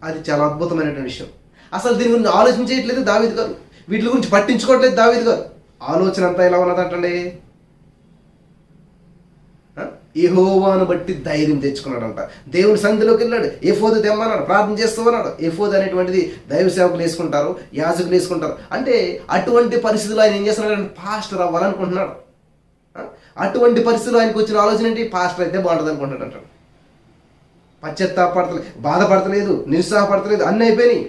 అది చాలా అద్భుతమైనటువంటి విషయం. అసలు దీని గురించి ఆలోచన చేయట్లేదు దావీదు గారు, వీటి గురించి పట్టించుకోవట్లేదు దావీదు గారు. ఆలోచన అంతా ఎలా ఉన్నదంటండి, యెహోవాను బట్టి ధైర్యం తెచ్చుకున్నాడంట. దేవుని సన్నిధిలోకి వెళ్ళాడు, ఎఫోదు తెమ్మన్నాడు, ప్రార్థన చేస్తూ ఉన్నాడు. ఎఫోదు అనేటువంటిది దైవ సేవకులు వేసుకుంటారు, యాజకులు వేసుకుంటారు. అంటే అటువంటి పరిస్థితుల్లో ఆయన ఏం చేస్తున్నాడు? పాస్టర్ అవ్వాలనుకుంటున్నాడు. అటువంటి పరిస్థితుల్లో ఆయనకు వచ్చిన ఆలోచన ఏంటి? పాస్టర్ అయితే బాగుంటుంది అనుకుంటున్నాడు అంటాడు. పశ్చాత్తాపడతలేదు, బాధపడతలేదు, నిరుత్సాహపడతలేదు, అన్నీ అయిపోయినాయి.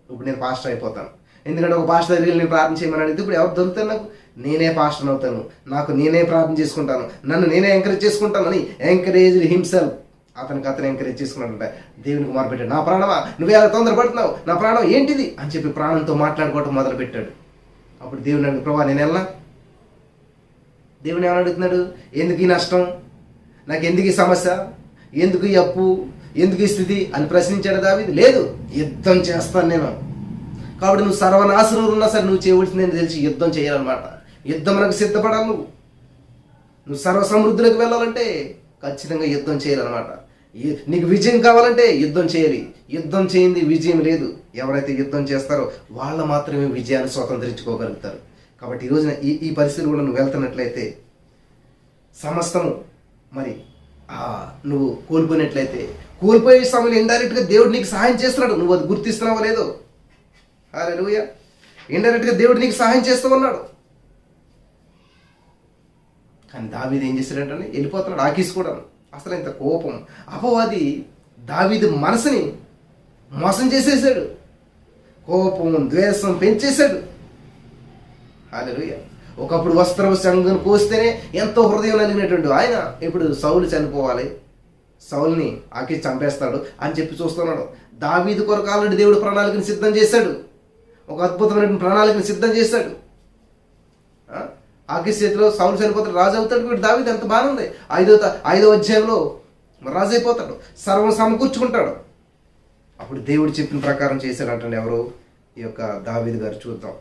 ఇప్పుడు నేను పాస్టర్ అయిపోతాను. ఎందుకంటే ఒక పాస్టర్ దగ్గరికి నేను ప్రార్థన చేయమని అడిగితే ఇప్పుడు ఎవరు దొరుకుతారు నాకు? నేనే పాస్టర్ అవుతాను, నాకు నేనే ప్రార్థన చేసుకుంటాను, నన్ను నేనే ఎంకరేజ్ చేసుకుంటాను అని ఎంకరేజ్ హిమ్సెల్ఫ్. అతను ఎంకరేజ్ చేసుకున్నాడంట. దేవునికి మొరపెట్టాడు, నా ప్రాణమా నువ్వు ఎలా తొందరపడుతున్నావు, నా ప్రాణం ఏంటిది అని చెప్పి ప్రాణంతో మాట్లాడుకోవటం మొదలు పెట్టాడు. అప్పుడు దేవుని అడిగి, ప్రభా నేను వెళ్ళా? దేవుని ఏమని అడుగుతున్నాడు? ఎందుకు ఈ నష్టం, నాకు ఎందుకు ఈ సమస్య, ఎందుకు ఈ అప్పు, ఎందుకు ఈ స్థితి అని ప్రశ్నించాడు దావీదు. లేదు, యుద్ధం చేస్తాను నేను. కాబట్టి నువ్వు సర్వనాశనం ఉన్నా సరే నువ్వు చేయవలసిందని తెలిసి యుద్ధం చేయాలన్నమాట. యుద్ధమునకు సిద్ధపడాలి. నువ్వు సర్వ సమృద్ధిలోకి వెళ్ళాలంటే ఖచ్చితంగా యుద్ధం చేయాలన్నమాట. నీకు విజయం కావాలంటే యుద్ధం చేయాలి. యుద్ధం చేయింది విజయం లేదు. ఎవరైతే యుద్ధం చేస్తారో వాళ్ళు మాత్రమే విజయాన్ని స్వతంత్రించుకోగలుగుతారు. కాబట్టి ఈ రోజున ఈ పరిస్థితులు కూడా నువ్వు వెళ్తున్నట్లయితే సమస్తము మరి నువ్వు కోల్పోయినట్లయితే, కోల్పోయే సమయంలో ఇండైరెక్ట్గా దేవుడు నీకు సహాయం చేస్తున్నాడు. నువ్వు అది గుర్తిస్తున్నావో లేదో? హల్లెలూయా. ఇండైరెక్ట్గా దేవుడు నీకు సహాయం చేస్తూ ఉన్నాడు. కానీ దావీదు ఏం చేశాడంటే వెళ్ళిపోతున్నాడు. ఆకీసు కూడా అసలు ఇంత కోపం, అపవాది దావీదు మనసుని మోసం చేసేసాడు. కోపం, ద్వేషం పెంచేశాడు. హల్లెలూయా. ఒకప్పుడు వస్త్రపు సంఘం కోస్తేనే ఎంతో హృదయం నలిగినటువంటి ఆయన ఇప్పుడు సౌలు చనిపోవాలి, సౌల్ని ఆకీసు చంపేస్తాడు అని చెప్పి చూస్తున్నాడు. దావీదు కొరకు ఆల్రెడీ దేవుడు ప్రణాళికను సిద్ధం చేశాడు. ఒక అద్భుతమైన ప్రణాళికను సిద్ధం చేశాడు. ఆకీసు చేతిలో సౌలు చనిపోతాడు, రాజు అవుతాడు. వీడు దావీదు ఎంత బాగుంది. 5వ అధ్యాయంలో రాజు అయిపోతాడు, సర్వం సమకూర్చుకుంటాడు. అప్పుడు దేవుడు చెప్పిన ప్రకారం చేశాడంటే ఎవరు? ఈ యొక్క దావీదు గారు. చూద్దాం.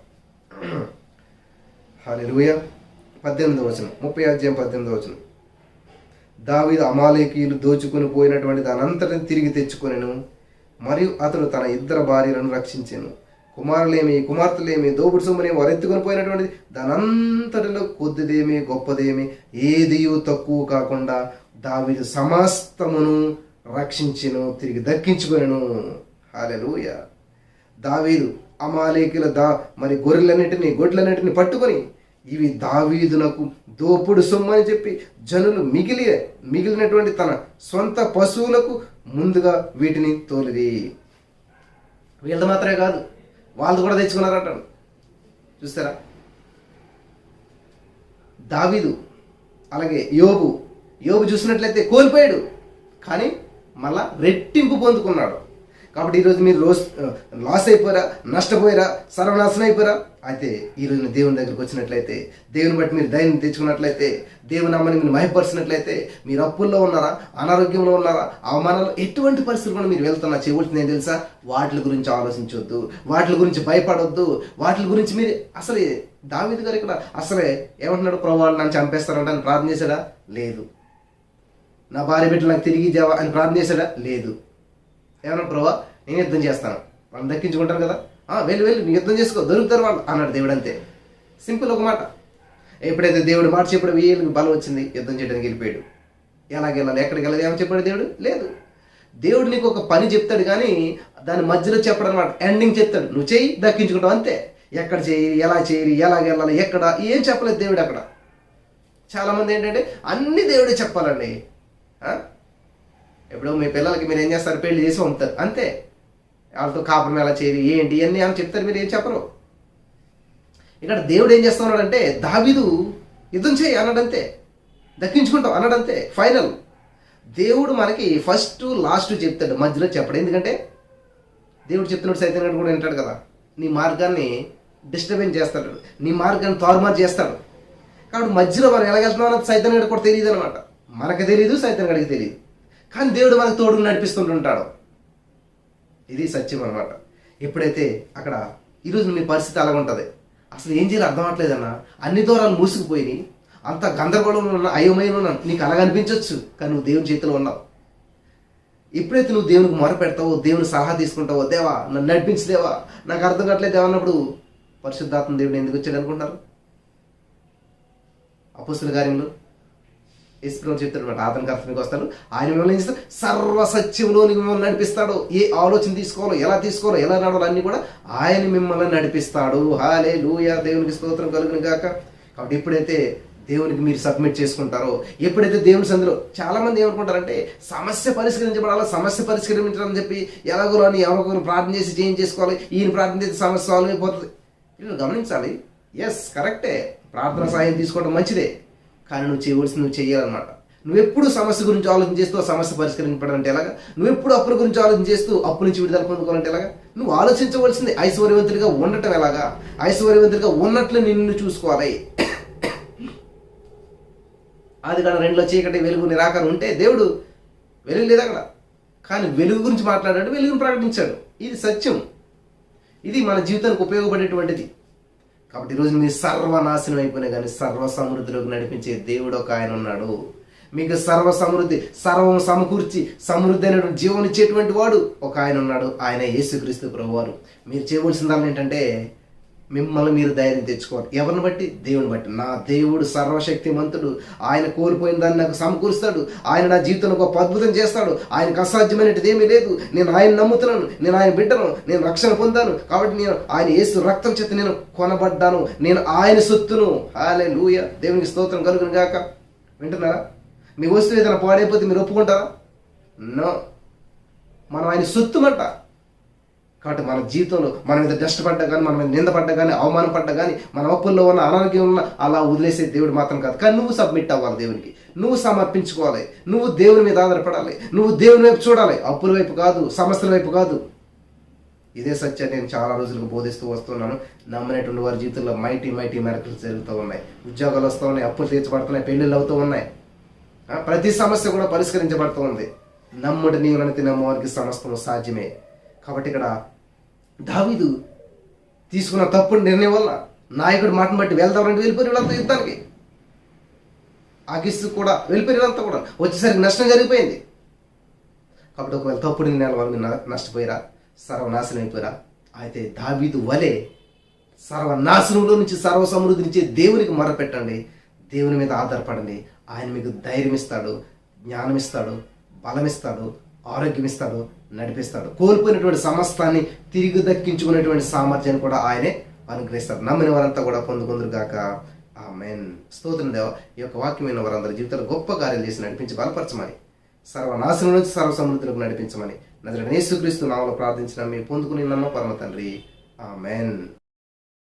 హల్లెలూయా. 18వ వచనం, 30వ అధ్యాయం 18వ వచనం. దావీదు అమాలేకీయులు దోచుకొని పోయినటువంటి దానంతటిని తిరిగి తెచ్చుకొనెను, మరియు అతడు తన 2 భార్యలను రక్షించెను. కుమారులేమి కుమార్తెలేమి దోపుడు సొమ్ముని వారు ఎత్తుకొని పోయినటువంటిది దానంతటిలో కొద్దిదేమి గొప్పదేమి ఏదియూ తక్కువ కాకుండా దావీదు సమస్తమును రక్షించెను, తిరిగి దక్కించుకొనెను. హల్లెలూయా. దావీదు అమాలేకీల మరి గొర్రెలన్నిటిని పట్టుకొని ఇవి దావీదునకు దోపుడు సొమ్ము అని చెప్పి జనులు మిగిలినటువంటి తన సొంత పశువులకు ముందుగా వీటిని తోలిది. వీళ్ళది మాత్రమే కాదు, వాళ్ళు కూడా తెచ్చుకున్నారట. చూస్తారా? దావీదు అలాగే యోబు చూసినట్లయితే కోల్పోయాడు, కానీ మళ్ళా రెట్టింపు పొందుకున్నాడు. కాబట్టి ఈరోజు మీరు లాస్ అయిపోయారా, నష్టపోయారా, సర్వనాశనం అయిపోయారా? అయితే ఈరోజు దేవుని దగ్గరికి వచ్చినట్లయితే, దేవుని బట్టి మీరు ధైర్యం తెచ్చుకున్నట్లయితే, దేవుని అమ్మని మీరు మహిమపరిచినట్లయితే, మీరు అప్పుల్లో ఉన్నారా, అనారోగ్యంలో ఉన్నారా, అవమానాలు, ఎటువంటి పరిస్థితులు కూడా మీరు వెళ్తున్నా చేయవలసింది ఏం తెలుసా? వాటి గురించి ఆలోచించవద్దు, వాటి గురించి భయపడవద్దు, వాటి గురించి మీరు అసలే దావీదు గారు ఇక్కడ అసలే ఏమంటున్నాడు? ప్రభు నన్ను చంపేస్తారంట అని ప్రార్థన చేశాడా? లేదు. నా భార్య బిడ్డలు నాకు తిరిగి దేవా అని ప్రార్థన చేశాడా? లేదు. ఏమన్నా ప్రభా నేను యుద్ధం చేస్తాను, వాళ్ళని దక్కించుకుంటారు కదా, వెళ్ళి నీ యుద్ధం చేసుకో, దొరుకుతారు వాళ్ళు అన్నాడు దేవుడు. అంతే సింపుల్, ఒక మాట. ఎప్పుడైతే దేవుడు మాట చెప్పాడు, వీళ్ళకి బలం వచ్చింది, యుద్ధం చేయడానికి వెళ్ళిపోయాడు. ఎలాగెళ్ళాలి, ఎక్కడికి వెళ్ళాలి ఏమని చెప్పాడు దేవుడు? లేదు. దేవుడు నీకు ఒక పని చెప్తాడు, కానీ దాని మధ్యలో చెప్పడం అనమాట, ఎండింగ్ చెప్తాడు, నువ్వు చెయ్యి దక్కించుకుంటావు అంతే. ఎక్కడ చేయి, ఎలా చేయాలి, ఎలాగెళ్ళాలి, ఎక్కడ ఏం చెప్పలేదు దేవుడు అక్కడ. చాలామంది ఏంటంటే అన్ని దేవుడే చెప్పాలండి. ఇప్పుడు మీ పిల్లలకి మీరు ఏం చేస్తారు? పెళ్లి చేసి పంపుతారు అంతే. వాళ్ళతో కాపురం ఎలా చేయాలి, ఏంటి ఇవన్నీ అని చెప్తారు, మీరు ఏం చెప్పరు. ఇక్కడ దేవుడు ఏం చేస్తున్నాడంటే, దావీదు యుద్ధం చేయి అన్నాడంతే, దక్కించుకుంటావు అన్నాడంతే, ఫైనల్. దేవుడు మనకి ఫస్ట్ లాస్ట్ చెప్తాడు, మధ్యలో చెప్పడు. ఎందుకంటే దేవుడు చెప్తున్నాడు, సైతం కూడా వింటాడు కదా. నీ మార్గాన్ని డిస్టర్బెన్స్ చేస్తాడు, నీ మార్గాన్ని తారుమారు చేస్తాడు. కాబట్టి మధ్యలో మనం ఎలాగెళ్తున్నాం అన్నది సైతం గడికి కూడా తెలియదు అనమాట. మనకు తెలియదు, సైతం గడికి తెలియదు, కానీ దేవుడు మనకు తోడుగా నడిపిస్తుంటుంటాడు. ఇది సత్యం అనమాట. ఎప్పుడైతే అక్కడ ఈరోజు మీ పరిస్థితి అలాగ ఉంటుంది, అసలు ఏం చేయాలో అర్థం అవ్వట్లేదన్నా, అన్ని దూరాలు మూసుకుపోయి అంత గందరగోళంలో ఉన్నా, అయోమయంలో ఉన్నా, నీకు అలాగ అనిపించవచ్చు, కానీ నువ్వు దేవుని చేతిలో ఉన్నావు. ఎప్పుడైతే నువ్వు దేవునికి మొర పెడతావో, దేవుని సలహా తీసుకుంటావో, దేవా నన్ను నడిపించదేవా, నాకు అర్థం కావట్లేదు దేవా అన్నప్పుడు పరిశుద్ధాత్మ దేవుడు ఎందుకు వచ్చాడు అనుకుంటారు? అపోస్తుల కార్యంలో యేసుప్రభు చెప్తాడు అనమాట, ఆదరణ కర్తనికి వస్తాడు, ఆయన మిమ్మల్ని ఏం చేస్తాడు, సర్వసత్యంలోని మిమ్మల్ని నడిపిస్తాడు. ఏ ఆలోచన తీసుకోవాలో, ఎలా తీసుకోవాలో, ఎలా నడవాలో అన్ని కూడా ఆయన మిమ్మల్ని నడిపిస్తాడు. హల్లెలూయా, దేవునికి స్తోత్రం కలుగును గాక. కాబట్టి ఎప్పుడైతే దేవునికి మీరు సబ్మిట్ చేసుకుంటారో, ఎప్పుడైతే దేవుని సందులో చాలా మంది ఏమనుకుంటారంటే సమస్య పరిష్కరించబడాలి, సమస్య పరిష్కరించాలని చెప్పి ఎలాగో అని ఎవరో ప్రార్థన చేసి చేసుకోవాలి, ఈయన ప్రార్థన చేసి సమస్య సాల్వ్ అయిపోతుంది. వీళ్ళు గమనించాలి. ఎస్, కరెక్టే, ప్రార్థన సాయం తీసుకోవడం మంచిదే, కానీ నువ్వు చేయవలసింది నువ్వు చేయాలన్నమాట. నువ్వెప్పుడు సమస్య గురించి ఆలోచన చేస్తూ ఆ సమస్య పరిష్కరించబడాలంటే ఎలాగా? నువ్వెప్పుడు అప్పుల గురించి ఆలోచన చేస్తూ అప్పు నుంచి విడుదల పొందుకోవాలంటే ఎలాగా? నువ్వు ఆలోచించవలసింది ఐశ్వర్యవంతుడిగా ఉండటం ఎలాగా? ఐశ్వర్యవంతుడిగా ఉన్నట్లు నిన్ను చూసుకోవాలి. ఆదికాండం 2లో చీకటి వెలుగు నిరాకరణ ఉంటే దేవుడు వెలుగు లేదు అక్కడ, కానీ వెలుగు గురించి మాట్లాడాడు, వెలుగును ప్రకటించాడు. ఇది సత్యం, ఇది మన జీవితానికి ఉపయోగపడేటువంటిది. కాబట్టి ఈరోజు మీరు సర్వనాశనం అయిపోయినా కానీ సర్వ సమృద్ధిలోకి నడిపించే దేవుడు ఒక ఆయన ఉన్నాడు. మీకు సర్వ సమృద్ధి, సర్వం సమకూర్చి సమృద్ధి అయినటువంటి జీవం ఇచ్చేటువంటి వాడు ఒక ఆయన ఉన్నాడు. ఆయన యేసుక్రీస్తు ప్రభువారు. మీరు చేయవలసిందాన్ని ఏంటంటే మిమ్మల్ని మీరు ధైర్యం తెచ్చుకోవాలి. ఎవరిని బట్టి? దేవుని బట్టి. నా దేవుడు సర్వశక్తిమంతుడు, ఆయన కోల్పోయిన దాన్ని నాకు సమకూరుస్తాడు, ఆయన నా జీవితంలో గొప్ప అద్భుతం చేస్తాడు, ఆయనకు అసాధ్యమైనది ఏమీ లేదు, నేను ఆయన నమ్ముతున్నాను, నేను ఆయన బిడ్డను, నేను రక్షణ పొందాను, కాబట్టి నేను ఆయన యేసు రక్తం చేత నేను కొనబడ్డాను, నేను ఆయన సొత్తును. హల్లెలూయా, దేవునికి స్తోత్రం కలుగును గాక. వింటున్నారా? మీ వస్తువు ఏదైనా పాడైపోతే మీరు ఒప్పుకుంటారా? నో, మనం ఆయన సొత్తుమంట. కాబట్టి మన జీవితంలో మన మీద కష్టపడ్డా కానీ, మన మీద నిందపడ్డా కానీ, అవమానం పడ్డా కానీ, మన అప్పుల్లో ఉన్న అనారోగ్యం ఉన్న అలా వదిలేసే దేవుడు మాత్రం కాదు. కానీ నువ్వు సబ్మిట్ అవ్వాలి దేవునికి, నువ్వు సమర్పించుకోవాలి, నువ్వు దేవుని మీద ఆధారపడాలి, నువ్వు దేవుని వైపు చూడాలి, అప్పుల వైపు కాదు, సమస్యల వైపు కాదు. ఇదే సత్యాన్ని నేను చాలా రోజులకు బోధిస్తూ వస్తున్నాను. నమ్మినటువంటి వారి జీవితంలో మైటీ మెరకల్స్ జరుగుతూ ఉన్నాయి, ఉద్యోగాలు వస్తూ ఉన్నాయి, అప్పులు తీర్చబడుతున్నాయి, పెళ్ళిళ్ళు అవుతూ ఉన్నాయి, ప్రతి సమస్య కూడా పరిష్కరించబడుతూ ఉంది. నమ్ముడు నీవులనైతే నమ్మవారికి సమస్తము సాధ్యమే. కాబట్టి ఇక్కడ దావీదు తీసుకున్న తప్పుడు నిర్ణయం వల్ల నాయకుడు మాటను బట్టి వెళ్దామంటే వెళ్ళిపోయి వీళ్ళంతా యుద్ధానికి, ఆగిస్తూ కూడా వెళ్ళిపోయి వీళ్ళంతా కూడా వచ్చేసరికి నష్టం జరిగిపోయింది. కాబట్టి ఒకవేళ తప్పుడు నిర్ణయాల వల్ల మీరు నష్టపోయారా, సర్వనాశనం అయిపోయారా? అయితే దావీదు వలె సర్వనాశనంలో నుంచి సర్వ సమృద్ధి నుంచి దేవునికి మొరపెట్టండి, దేవుని మీద ఆధారపడండి. ఆయన మీకు ధైర్యం ఇస్తాడు, జ్ఞానం ఇస్తాడు, బలం ఇస్తాడు, ఆరోగ్యం ఇస్తాడు, నడిపిస్తాడు. కోల్పోయినటువంటి సమస్తాన్ని తిరిగి దక్కించుకునేటువంటి సామర్థ్యాన్ని కూడా ఆయనే అనుగ్రహిస్తాడు. నమ్మిన వారంతా కూడా పొందుకుందరు గాక. ఆమేన్. స్తోత్రం దేవా, ఈ యొక్క వాక్యమైన వారందరి జీవితంలో గొప్ప కార్యాలు చేసి నడిపించి బలపరచమని, సర్వనాశనం నుంచి సర్వ సమృద్ధిలోకి నడిపించమని నజరేయుడైన యేసుక్రీస్తు నామములో ప్రార్థించిన మీ పొందుకుని నమ్మ పరమ తండ్రి. ఆమేన్.